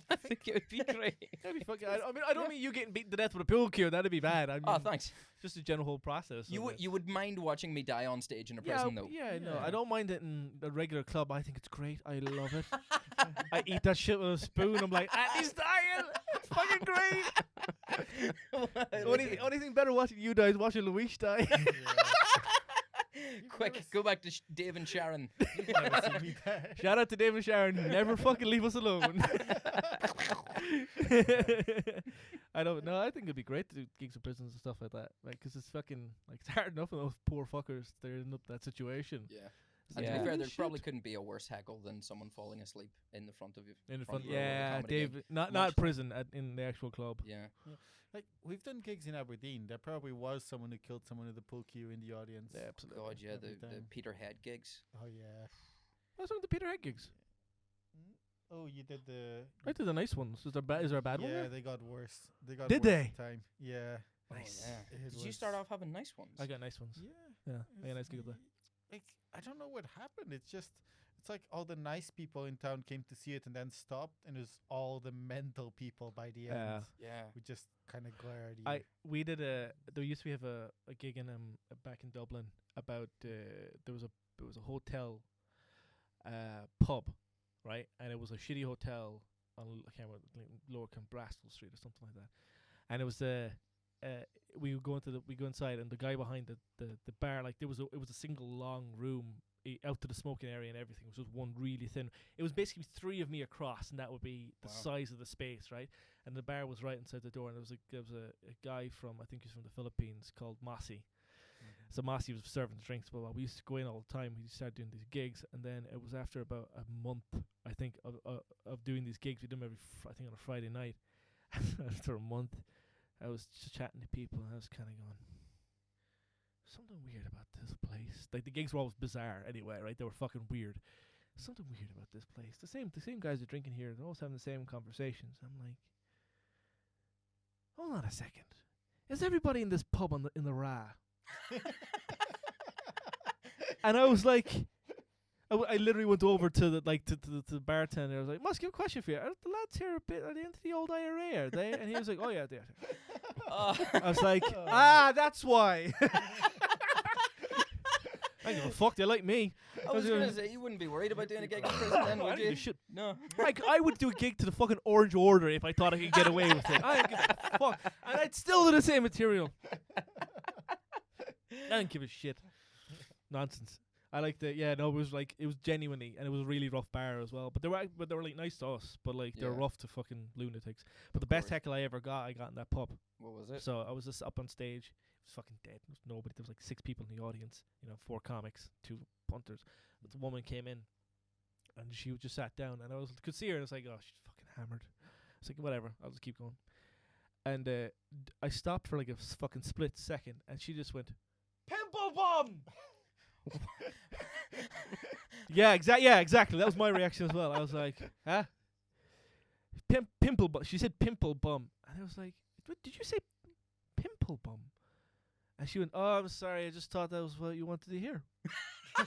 I think it would be great. That'd be fucking. I mean, I don't mean you getting beaten to death with a pool cue. That'd be bad. I mean, Oh, thanks. just the general whole process. You of would it. you would mind watching me die on stage in a Yeah, prison though? yeah, no, Yeah. I don't mind it in a regular club. I think it's great. I love it. I eat that shit with a spoon. I'm like, he's dying. It's fucking great. Only thing better watching you guys watching Luis die. Quick, go back to Dave and Sharon. You've never seen me die. Shout out to Dave and Sharon. Never fucking leave us alone. I don't know. I think it'd be great to do gigs in prisons and stuff like that. Like, 'cause it's fucking like it's hard enough for those poor fuckers. They're in that situation. Yeah. And to Yeah. be fair, there Shit. probably couldn't be a worse heckle than someone falling asleep in the front of you. In the front front, row of a yeah, comedy gig. Dave. Not Much- prison. In the actual club. Yeah. Like, we've done gigs in Aberdeen. There probably was someone who killed someone with a pool cue in the audience. Yeah, absolutely. God, yeah, Every the time. Peter Head gigs. Oh, yeah. What's wrong with the Peter Head gigs? Oh, you did the... I did the nice ones. Is there a bad one? Yeah, there? they got worse. They got Did worse they? with time. Yeah. Nice. Oh, yeah. It Did you was- start off having nice ones? I got nice ones. Yeah. Yeah, I got a nice gig up there. Like, I don't know what happened. It's like all the nice people in town came to see it and then stopped, and it was all the mental people by the end. Yeah. Yeah. We just kind of glared at you. We did there used to have a gig in back in Dublin about there was a hotel pub, right, and it was a shitty hotel on I can't remember, like, Lower Brastel Street or something like that, and it was we would go inside, and the guy behind the bar, like it was a single long room out to the smoking area and everything. It was just one really thin. It was basically three of me across, and that would be the Wow. size of the space, right? And the bar was right inside the door, and there was a guy from, I think he's from the Philippines, called Masi. So Masi was serving the drinks, but we used to go in all the time. We started doing these gigs, and then it was after about a month, I think, of doing these gigs. We did them every, I think, on a Friday night. After a month, I was just chatting to people, and I was kind of going, something weird about this place. Like, the gigs were always bizarre anyway, right? They were fucking weird. Something weird about this place. The same guys are drinking here. They're always having the same conversations. I'm like, hold on a second. Is everybody in this pub in the Ra? And I was like, I literally went over to the bartender. I was like, "Must give a question for you. Are the lads here are they into the old IRA? Are they?" And he was like, "Oh yeah, they are." I was like, that's why. I don't give a fuck. They like me. I was gonna say you wouldn't be worried about doing a gig in prison then, I would don't give you? a shit. No. I would do a gig to the fucking Orange Order if I thought I could get away with it. I don't give a fuck. And I'd still do the same material. I don't give a shit. Nonsense. I liked it. Yeah, no, it was genuinely, and it was a really rough bar as well. But they were like nice to us, but like they were Yeah. rough to fucking lunatics. But the best course. heckle I ever got, I got in that pub. What was it? So I was just up on stage. It was fucking dead. There was nobody. There was like 6 people in the audience. 4 comics, 2 punters. But the woman came in, and she just sat down, and I could see her, and I was like, oh, she's fucking hammered. I was like, whatever, I'll just keep going. And I stopped for like a fucking split second, and she just went, "Pimple bomb." Yeah, exactly. That was my reaction as well. I was like, huh? Pimple bum. She said pimple bum, and I was like, what, did you say pimple bum? And she went, "Oh, I'm sorry. I just thought that was what you wanted to hear." I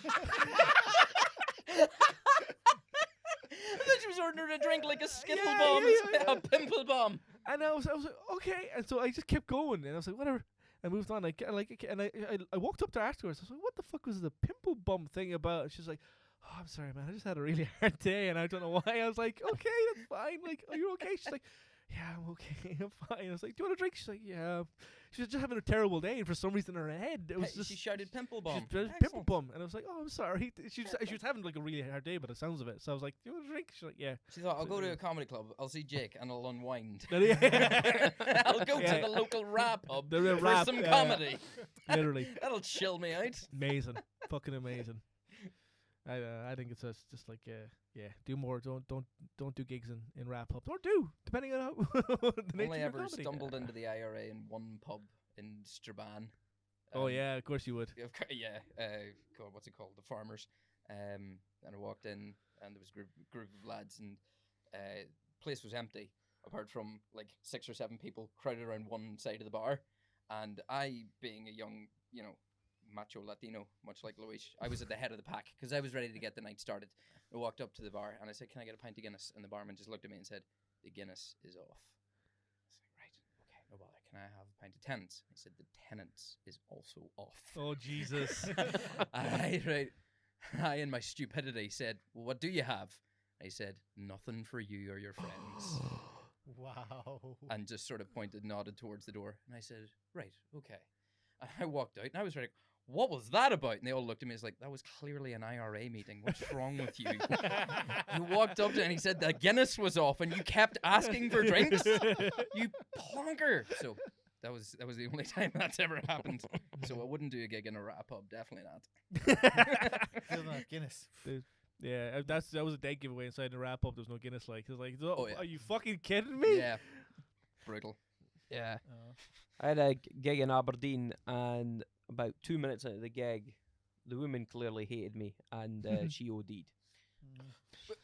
thought she was ordering a drink like a skittle bomb, a pimple bomb. And I was like, okay. And so I just kept going, and I was like, whatever. I moved on. I walked up to her afterwards. I was like, what the fuck was the pimple bump thing about? And she's like, oh, I'm sorry, man. I just had a really hard day, and I don't know why. I was like, okay, that's fine. Like, are you okay? She's like, yeah, I'm okay. I'm fine. I was like, do you want a drink? She's like, yeah. She was just having a terrible day, and for some reason in her head, it was just... She shouted pimple bomb. Pimple bomb. And I was like, oh, I'm sorry. She was having like a really hard day by the sounds of it. So I was like, do you want a drink? She's like, yeah. She thought, I'll go to a comedy club, I'll see Jake, and I'll unwind. I'll I'll go to the local rap pub for rap, some comedy. Literally. That'll chill me out. Amazing. Fucking amazing. I think it's just like do more. Don't do gigs in rap pubs, or do, depending on how the nature Only of your ever comedy. stumbled into the IRA in one pub in Strabane. Oh yeah, of course you would. Yeah, God, what's it called? The Farmers. And I walked in, and there was a group of lads, and place was empty, apart from like 6 or 7 people crowded around one side of the bar. And I, being a young, macho Latino, much like Luis, I was at the head of the pack because I was ready to get the night started. I walked up to the bar and I said, "Can I get a pint of Guinness?" And the barman just looked at me and said, "The Guinness is off." I was like, "Right, okay, no bother. Can I have a pint of Tennent's?" He said, "The Tennent's is also off." Oh Jesus! I in my stupidity said, "Well, what do you have?" I said, "Nothing for you or your friends." Wow. And just sort of nodded towards the door. And I said, "Right, okay." And I walked out and I was ready. What was that about? And they all looked at me as like, that was clearly an IRA meeting. What's wrong with you? He walked up to it and he said the Guinness was off and you kept asking for drinks? You plonker. So that was the only time that's ever happened. So I wouldn't do a gig in a rap pub. Definitely not. Still not Guinness. Yeah, that was a dead giveaway inside the wrap up. There's no Guinness like. It's like, Oh, yeah. Are you fucking kidding me? Yeah. Brutal. Yeah. I had a gig in Aberdeen, and about 2 minutes into the gig, the woman clearly hated me, and she OD'd.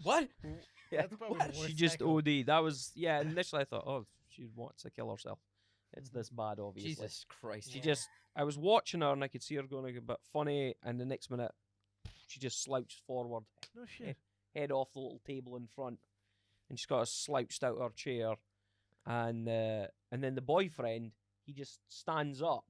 What? Yeah. That's probably the worst She just heckle. OD'd. That was, initially I thought, oh, she wants to kill herself. It's this bad, obviously. Jesus Christ. I was watching her and I could see her going like a bit funny, and the next minute, she just slouched forward, No shit. head off the little table in front, and she's got her slouched out her chair, and then the boyfriend, he just stands up,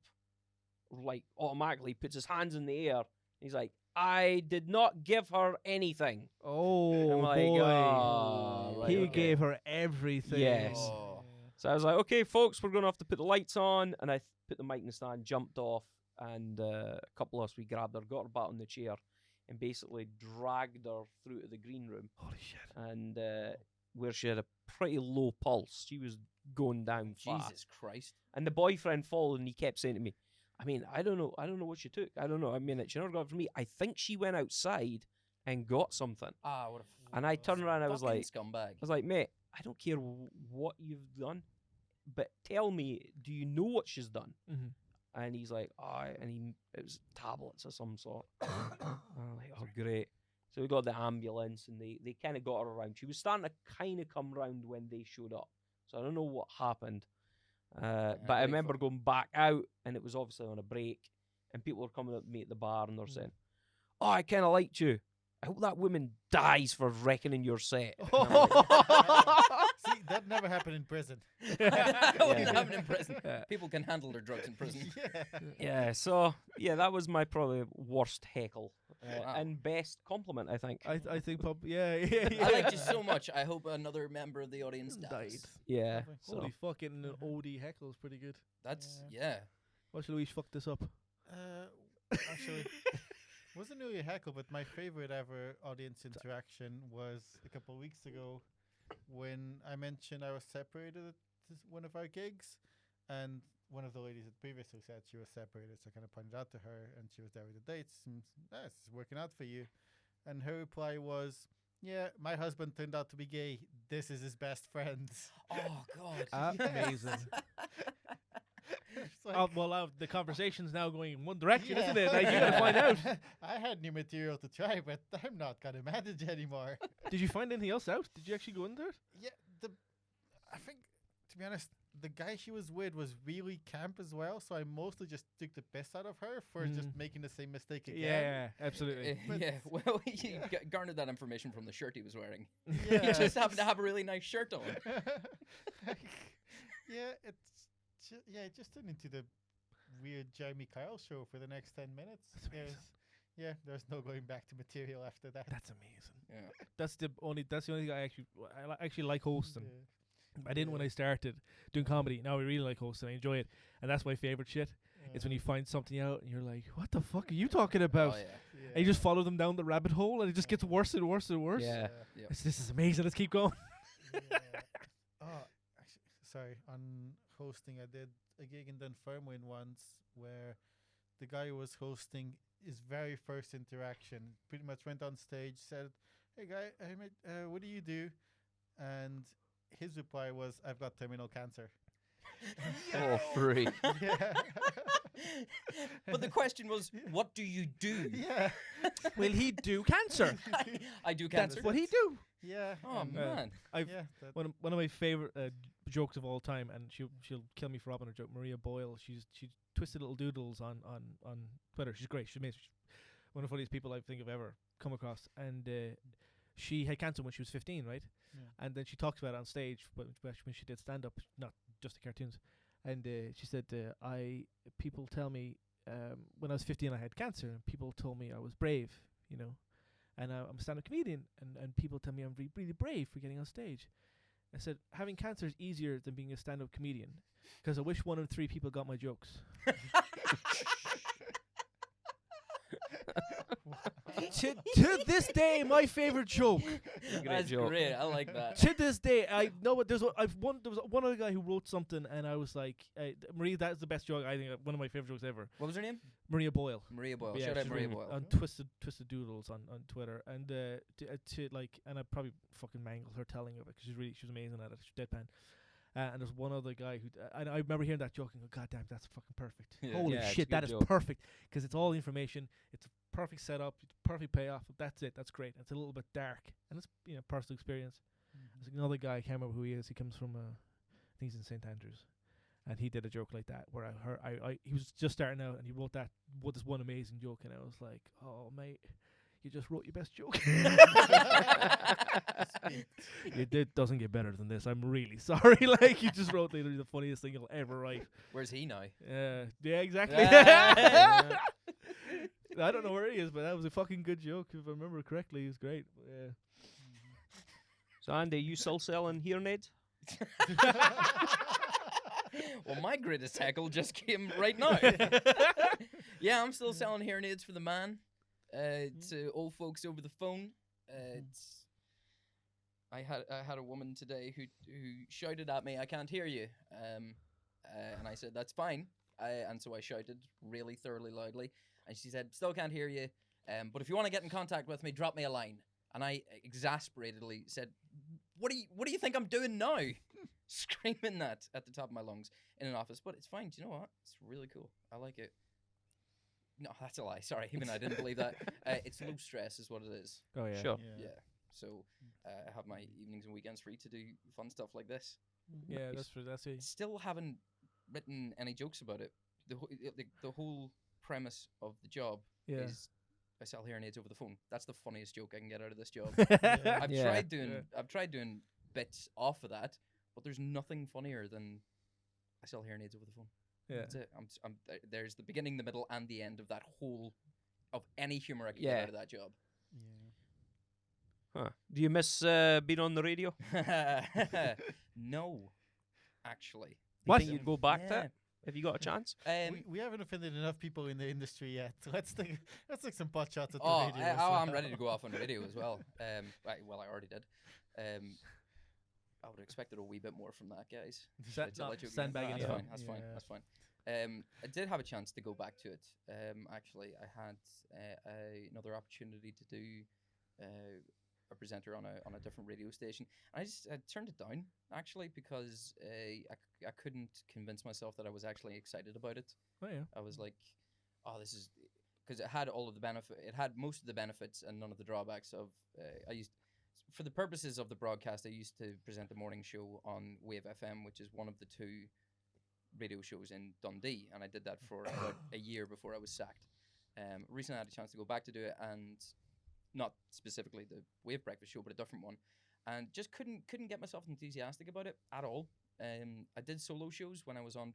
like automatically puts his hands in the air. He's like, "I did not give her anything." Oh I'm like, boy. "Oh, right, He okay." gave her everything. Yes. Oh. So I was like, "Okay, folks, we're gonna have to put the lights on," and I put the mic in the stand, jumped off, and a couple of us, we grabbed her, got her back on the chair, and basically dragged her through to the green room, Holy shit. and where she had a pretty low pulse. She was going down fast. Jesus Christ. And the boyfriend followed, and he kept saying to me, I mean, I don't know what she took. I don't know. I mean, she never got it from me. I think she went outside and got something. Ah, what a And I turned around, I was fucking like, scumbag. "Mate, I don't care what you've done, but tell me, do you know what she's done?" Mm-hmm. And he's like, it was tablets of some sort. I'm like, oh, great. So we got the ambulance, and they kind of got her around. She was starting to kind of come round when they showed up. So I don't know what happened. But I right, remember going back out, and it was obviously on a break, and people were coming up to me at the bar, and they're saying, "Oh, I kind of liked you. I hope that woman dies for reckoning your set." And I'm like, See, that never happened in prison. That wouldn't Yeah. happen in prison. Yeah. People can handle their drugs in prison. Yeah. Yeah, so that was my probably worst heckle Wow. and best compliment, I think. I think probably yeah. I liked you so much. I hope another member of the audience dies. Yeah. Lovely. So. Holy fuck, getting an OD heckle is pretty good. That's yeah. Watch Louise fuck this up. Actually, wasn't really a heckle, but my favorite ever audience interaction was a couple of weeks ago when I mentioned I was separated at one of our gigs, and one of the ladies had previously said she was separated, so I kind of pointed out to her, and she was there with the dates, and this is working out for you. And her reply was, "Yeah, my husband turned out to be gay. This is his best friend." Oh God. Amazing. It's like, The conversation's now going in one direction, yeah. isn't it? Like, you gotta find out. I had new material to try, but I'm not gonna manage anymore. Did you find anything else out? Did you actually go into it? Yeah, I think, to be honest, the guy she was with was really camp as well, so I mostly just took the piss out of her for just making the same mistake again. Yeah, absolutely. But- Yeah. Well, he garnered that information from the shirt he was wearing. Yeah. He just happened to have a really nice shirt on. Yeah, it just turned into the weird Jeremy Kyle show for the next 10 minutes. There's no going back to material after that. That's amazing. Yeah. That's the only thing I actually like hosting. Yeah. I didn't when I started doing comedy. Now I really like hosting. I enjoy it, and that's my favorite shit. It's when you find something out and you're like, "What the fuck are you talking about?" Oh, yeah. And you just follow them down the rabbit hole, and it just gets worse and worse and worse. Yeah. Yeah. This is amazing. Let's keep going. Yeah. Oh, actually, sorry. On hosting, I did a gig in Dunfermline once where the guy who was hosting his very first interaction pretty much went on stage, said, "Hey guy, what do you do?" And his reply was, "I've got terminal cancer." Oh, free. Yeah. But the question was, what do you do? Yeah. Will he do cancer? I do cancer. That's what he do. Yeah. Oh man. One of my favorite jokes of all time, and she'll kill me for robbing her joke. Maria Boyle. She twisted little doodles on Twitter. She's great. She's amazing. She's one of the funniest people I think I've ever come across. And she had cancer when she was 15, right? Yeah. And then she talks about it on stage when she did stand up, not just the cartoons. And she said, people tell me when I was 15 I had cancer, and people told me I was brave, you know. And I'm a stand-up comedian, and people tell me I'm really brave for getting on stage. I said, having cancer is easier than being a stand-up comedian, because I wish 1 in 3 people got my jokes. to this day, my favorite joke. That's great. I like that. To this day, I know what there was one other guy who wrote something, and I was like, Maria, that's the best joke. I think one of my favorite jokes ever. What was her name? Maria Boyle. Maria Boyle. Yeah, Shout out she's Maria really Boyle. on twisted doodles on Twitter, and and I probably fucking mangled her telling of it because she was amazing at it. She's deadpan. And there's one other guy who and I remember hearing that joke and go, God damn, that's fucking perfect. Yeah. Holy Yeah, it's a shit, good that is joke. perfect because it's all information. It's a perfect setup, it's a perfect payoff. That's it. That's great. It's a little bit dark, and it's personal experience. There's another guy, I can't remember who he is. He comes from I think he's in St Andrews, and he did a joke like that where he was just starting out and he wrote this one amazing joke, and I was like, oh mate, you just wrote your best joke. It doesn't get better than this. I'm really sorry. Like, you just wrote the funniest thing you'll ever write. Where's he now? Yeah, exactly. Yeah. I don't know where he is, but that was a fucking good joke. If I remember correctly, he was great. Yeah. So Andy, you still selling hearing aids? Well, my greatest tackle just came right now. Yeah, I'm still selling hearing aids for the man. To old folks over the phone. I had a woman today who shouted at me, "I can't hear you," and I said, "That's fine." And so I shouted really thoroughly loudly, and she said, "Still can't hear you, but if you want to get in contact with me, drop me a line." And I exasperatedly said, "What do you think I'm doing now?" Screaming that at the top of my lungs in an office, but it's fine. Do you know what? It's really cool. I like it. No, that's a lie. Sorry, even I didn't believe that. It's low stress is what it is. Oh yeah. Sure. Yeah. So I have my evenings and weekends free to do fun stuff like this. Yeah, Nice. that's it. Still haven't written any jokes about it. The whole premise of the job Yeah. is I sell hearing aids over the phone. That's the funniest joke I can get out of this job. Yeah. I've Yeah. tried doing bits off of that, but there's nothing funnier than I sell hearing aids over the phone. Yeah. That's it. There's the beginning, the middle, and the end of that whole of any humor I can get Yeah. out of that job. Huh. Do you miss being on the radio? No, actually. Do you What? think you'd go back to Yeah. it if you got a chance? We haven't offended enough people in the industry yet. Let's take some pot shots at the Oh, radio. as I'm well. ready to go off on radio as well. I already did. I would have expected a wee bit more from that, guys. Sandbagging That's you. fine. That's fine. Yeah. That's fine. I did have a chance to go back to it. Actually, I had another opportunity to do a presenter on a different radio station. I turned it down actually because I couldn't convince myself that I was actually excited about it. Oh yeah. I was like, oh, this is because it had all of the benefit. It had most of the benefits and none of the drawbacks of. For the purposes of the broadcast, I used to present the morning show on Wave FM, which is one of the 2 radio shows in Dundee, and I did that for about a year before I was sacked. Recently, I had a chance to go back to do it, and not specifically the Wave Breakfast show, but a different one, and just couldn't get myself enthusiastic about it at all. I did solo shows when I was on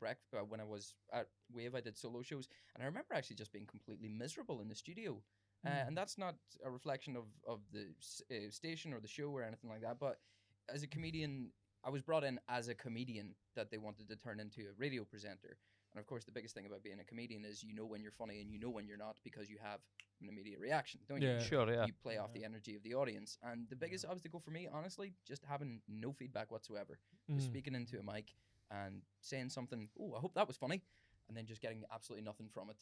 when I was at Wave. I did solo shows, and I remember actually just being completely miserable in the studio. And that's not a reflection of the station or the show or anything like that. But as a comedian, I was brought in as a comedian that they wanted to turn into a radio presenter. And of course, the biggest thing about being a comedian is you know when you're funny and you know when you're not because you have an immediate reaction, don't you? Yeah. Sure, yeah. You play off the energy of the audience. And the biggest obstacle for me, honestly, just having no feedback whatsoever. Just speaking into a mic and saying something, oh, I hope that was funny, and then just getting absolutely nothing from it.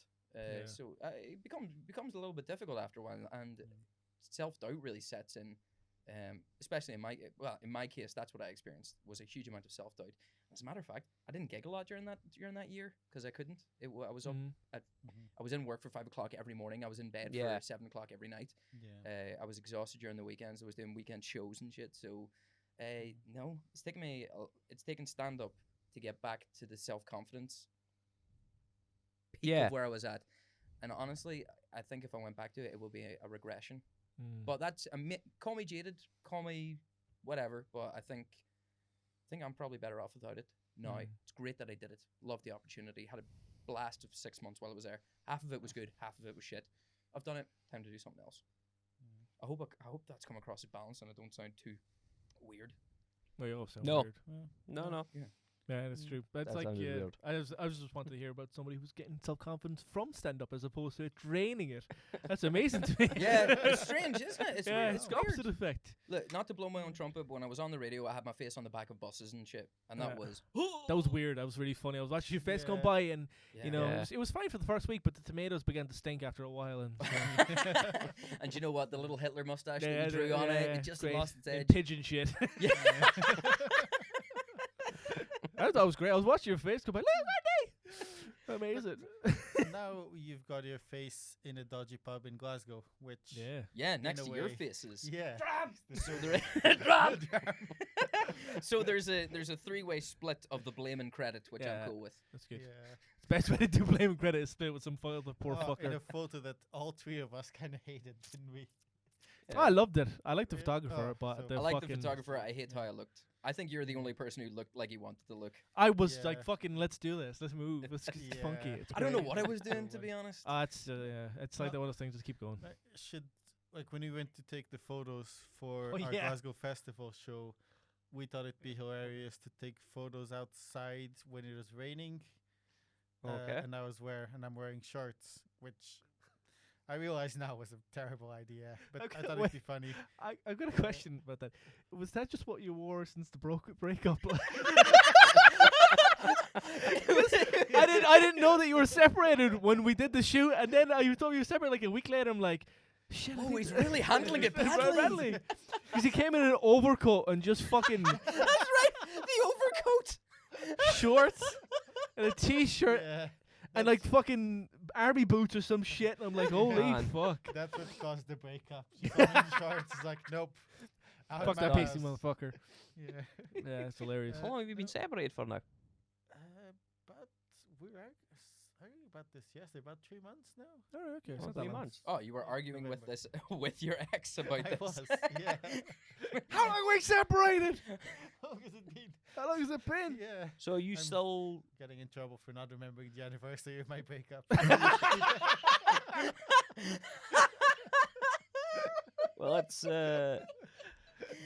So it becomes a little bit difficult after a while, and self-doubt really sets in. Especially in my case, that's what I experienced, was a huge amount of self-doubt. As a matter of fact, I didn't gig a lot during that year because I couldn't. I was up I was in work for 5 o'clock every morning. I was in bed for 7 o'clock every night. I was exhausted during the weekends. I was doing weekend shows and shit. So no, it's taken stand up to get back to the self-confidence peak of where I was at. And honestly, I think if I went back to it, it will be a regression. But that's call me jaded, call me whatever. But I think I'm probably better off without it. No, it's great that I did it. Loved the opportunity. Had a blast of 6 months while I was there. Half of it was good, half of it was shit. I've done it. Time to do something else. I hope that's come across as balanced and I don't sound too weird. Well, you all sound No. weird. No. Yeah, that's true. That's That like sounded weird. I was just wanted to hear about somebody who's getting self-confidence from stand-up as opposed to it draining it. That's amazing to me. Yeah, it's strange, isn't it? It's weird. it's the opposite effect. Look, not to blow my own trumpet, but when I was on the radio, I had my face on the back of buses and shit, and that was That was weird. That was really funny. I was watching your face come by, and you know, Yeah. it was fine for the first week, but the tomatoes began to stink after a while. And and you know what? The little Hitler mustache that you drew on it just lost its and edge. pigeon shit. Yeah. I thought it was great. I was watching your face come by. Look at me. Amazing. Now you've got your face in a dodgy pub in Glasgow, which Yeah, next a to your way. faces. yeah, So there's a three-way split of the blame and credit, which I'm cool with. That's good. yeah. The best way to do blame and credit is split with some the poor In fucker. a photo that all three of us kind of hated, didn't we? Oh, I loved it. I liked the Yeah. photographer, Oh, but so- the I like the fucking photographer. I hate how I looked. I think you're the only person who looked like he wanted to look. I was Yeah. like, fucking, let's do this. Let's move. It's funky. It's I don't know great. what I was doing, to be honest. It's it's like Well- one of those things. Just keep going. Like when we went to take the photos for Oh, our yeah. Glasgow Festival show, we thought it'd be hilarious to take photos outside when it was raining. Okay. And I'm wearing shorts, which I realize now was a terrible idea, but I Okay, thought wait. it'd be funny. I've got a question about that. Was that just what you wore since the breakup? I didn't know that you were separated when we did the shoot, and then you told me you were separated like a week later. I'm like, shit. I Oh, think he's really handling it badly. Because he came in an overcoat and just fucking That's right, the overcoat. shorts and a t-shirt Yeah, and like fucking army boots or some shit. And I'm like, holy Man. fuck. that's what caused the breakup. She came in shorts. It's like, nope. out of Fuck my that house. pasty motherfucker. Yeah. Yeah, it's hilarious. How long have you been separated for now? But we were arguing about this yesterday, about 3 months now. Oh, okay. it's Oh, not that 3 long. months. Oh, you were arguing with November. this with your ex about I this. was, yeah. How long are we separated? How long has it been? How long has it been? Yeah. So are you I'm- still... Getting in trouble for not remembering the anniversary of my breakup. Well, it's...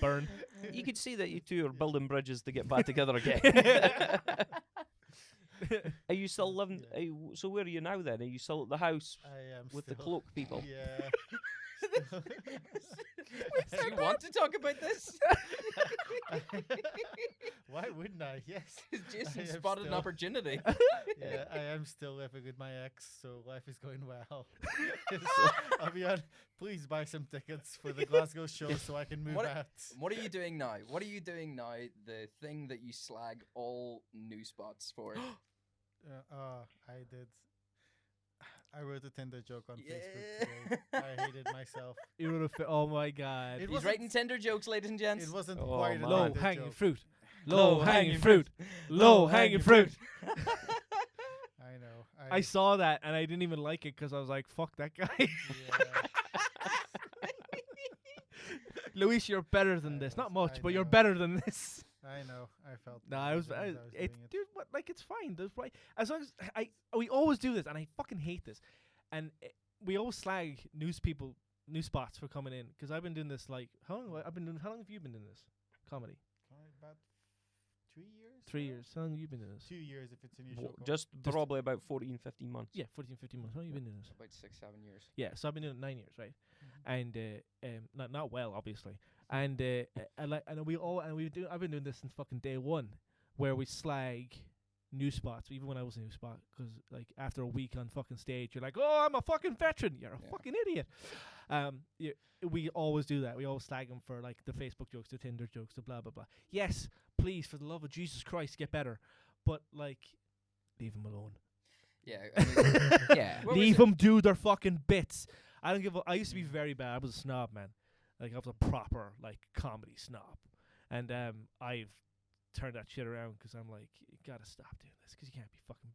Burn. you could see that you two are building bridges to get back together again. Are you still living... Yeah. Are you, so where are you now then? Are you still at the house I am with the still- cloak people? Yeah. Do you want to talk about this? Why wouldn't I? Yes. Jason I am spotted an still- opportunity. Yeah, I am still living with my ex, so life is going well. I'll be on. Please buy some tickets for the Glasgow show so I can move What- out. What are you doing now? What are you doing now? The thing that you slag all new spots for. I did. I wrote a Tinder joke on Yeah. Facebook today. I hated myself. You would have. Oh my god. It He's wasn't- writing Tinder jokes, ladies and gents. It wasn't Oh, quite a man. Low Tinder hanging joke. fruit. Low Low hanging hanging fruit. Low hanging fruit. I know. I saw that and I didn't even like it because I was like, fuck that guy. Yeah. Luis, you're better than this. Not much, I but you're know. better than this. I know. I felt. No, bad I was. as I was It's doing it. dude, what? Like it's fine. There's right. As long as we always do this, and I fucking hate this, and we always slag news spots for coming in because I've been doing this like how long? How long have you been doing this comedy? About 3 years. 3 now? years. How long have you been doing this? 2 years if it's a new show. Well, just probably about 14, 15 months. Yeah, 14, 15 months. How long have you been doing this? About 6-7 years. Yeah, so I've been doing it 9 years, right? Mhm. And not well, obviously. And I've been doing this since fucking day one, where we slag news spots, even when I was a news spot, because like after a week on fucking stage, you're like, oh, I'm a fucking veteran. You're a Yeah. fucking idiot. We always do that. We always slag them for like the Facebook jokes, the Tinder jokes, the blah blah blah. Yes, please, for the love of Jesus Christ, get better. But like, leave them alone. Yeah. I mean, yeah. What was Leave it? them do their fucking bits. I don't give a. I used to be very bad. I was a snob, man. Like I was a proper like comedy snob, and I've turned that shit around because I'm like, you gotta stop doing this because you can't be fucking,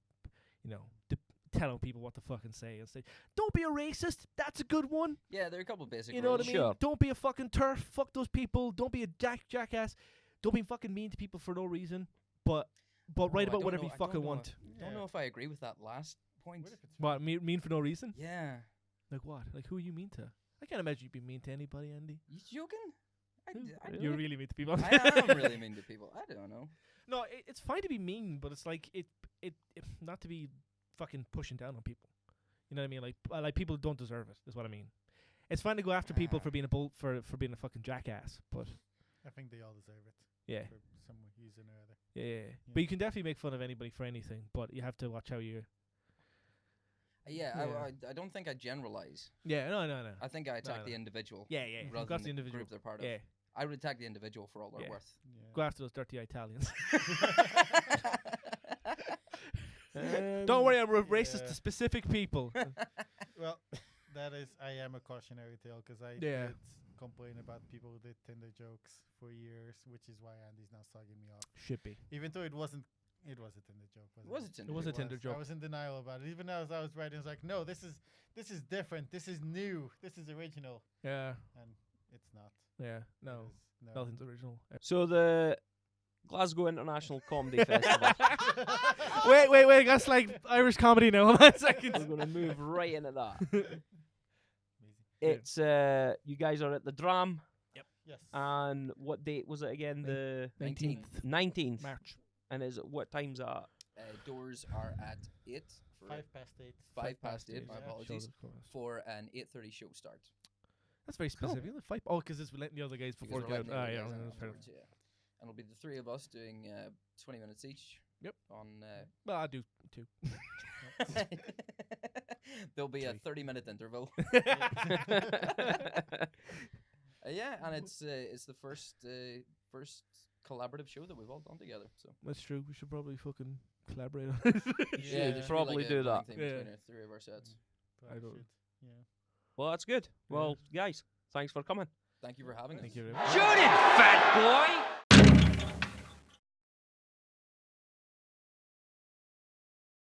telling people what to fucking say and say, don't be a racist. That's a good one. Yeah, there are a couple of basic You know what rules. I mean? Sure. Don't be a fucking turf. Fuck those people. Don't be a jackass. Don't be fucking mean to people for no reason. But write I about don't whatever know- you I don't fucking know want. if- Don't know if I agree with that last point. What if it's What mean for no reason? Yeah. Like what? Like who are you mean to? I can't imagine you'd be mean to anybody, Andy. You joking? You're really mean to people. I am really mean to people. I don't know. No, it's fine to be mean, but it's like it not to be fucking pushing down on people. You know what I mean? Like people don't deserve it. Is what I mean. It's fine to go after people for being for being a fucking jackass, but I think they all deserve it yeah, for some reason or other. yeah. But you can definitely make fun of anybody for anything, but you have to watch how you. Yeah, Yeah. I don't think I generalize. Yeah, no. I think I attack no. the individual. Yeah, yeah. Rather Go than after the the individual. group they're part Yeah, of. I would attack the individual for all they're Yeah. worth. Yeah. go after those dirty Italians. Um, Don't worry, I'm racist Yeah. to specific people. Well, that is. I am a cautionary tale because I Yeah. did complain about people who did Tinder jokes for years, which is why Andy's now slugging me off. Should be. Even though it wasn't. It was a Tinder joke. It was a Wasn't Tinder It was a joke. Tinder joke. I was in denial about it. Even as I was writing, I was like, "No, this is different. This is new. This is original." Yeah, And it's not. yeah. It No, is- no. nothing's original. So the Glasgow International Comedy Festival. wait. That's like Irish comedy now. Hold on a We're second. going to move right into that. Amazing. It's you guys are at the Dram, Yes. and what date was it again? The 19th 19th. March. And is it what time's that? Doors are at 8. For 8:05. 8. My yeah. apologies. For an 8:30 show start. That's very specific. Like Oh, because it's letting the other guys Because before we're it letting goes. the Ah, other yeah. guys in That's fair. afterwards, yeah. And it'll be the three of us doing 20 minutes each. Yep. On Well, I do too. there'll be a 3. 30-minute interval. Yeah, and it's the first collaborative show that we've all done together. So That's true. We should probably fucking collaborate on it. Yeah, there should be probably like a do running that. thing Yeah. between the three of our sets. Probably I don't- should. Yeah. Well, that's good. Well, guys, thanks for coming. Thank you for having us. Thank you very much. Shoot it, fat boy!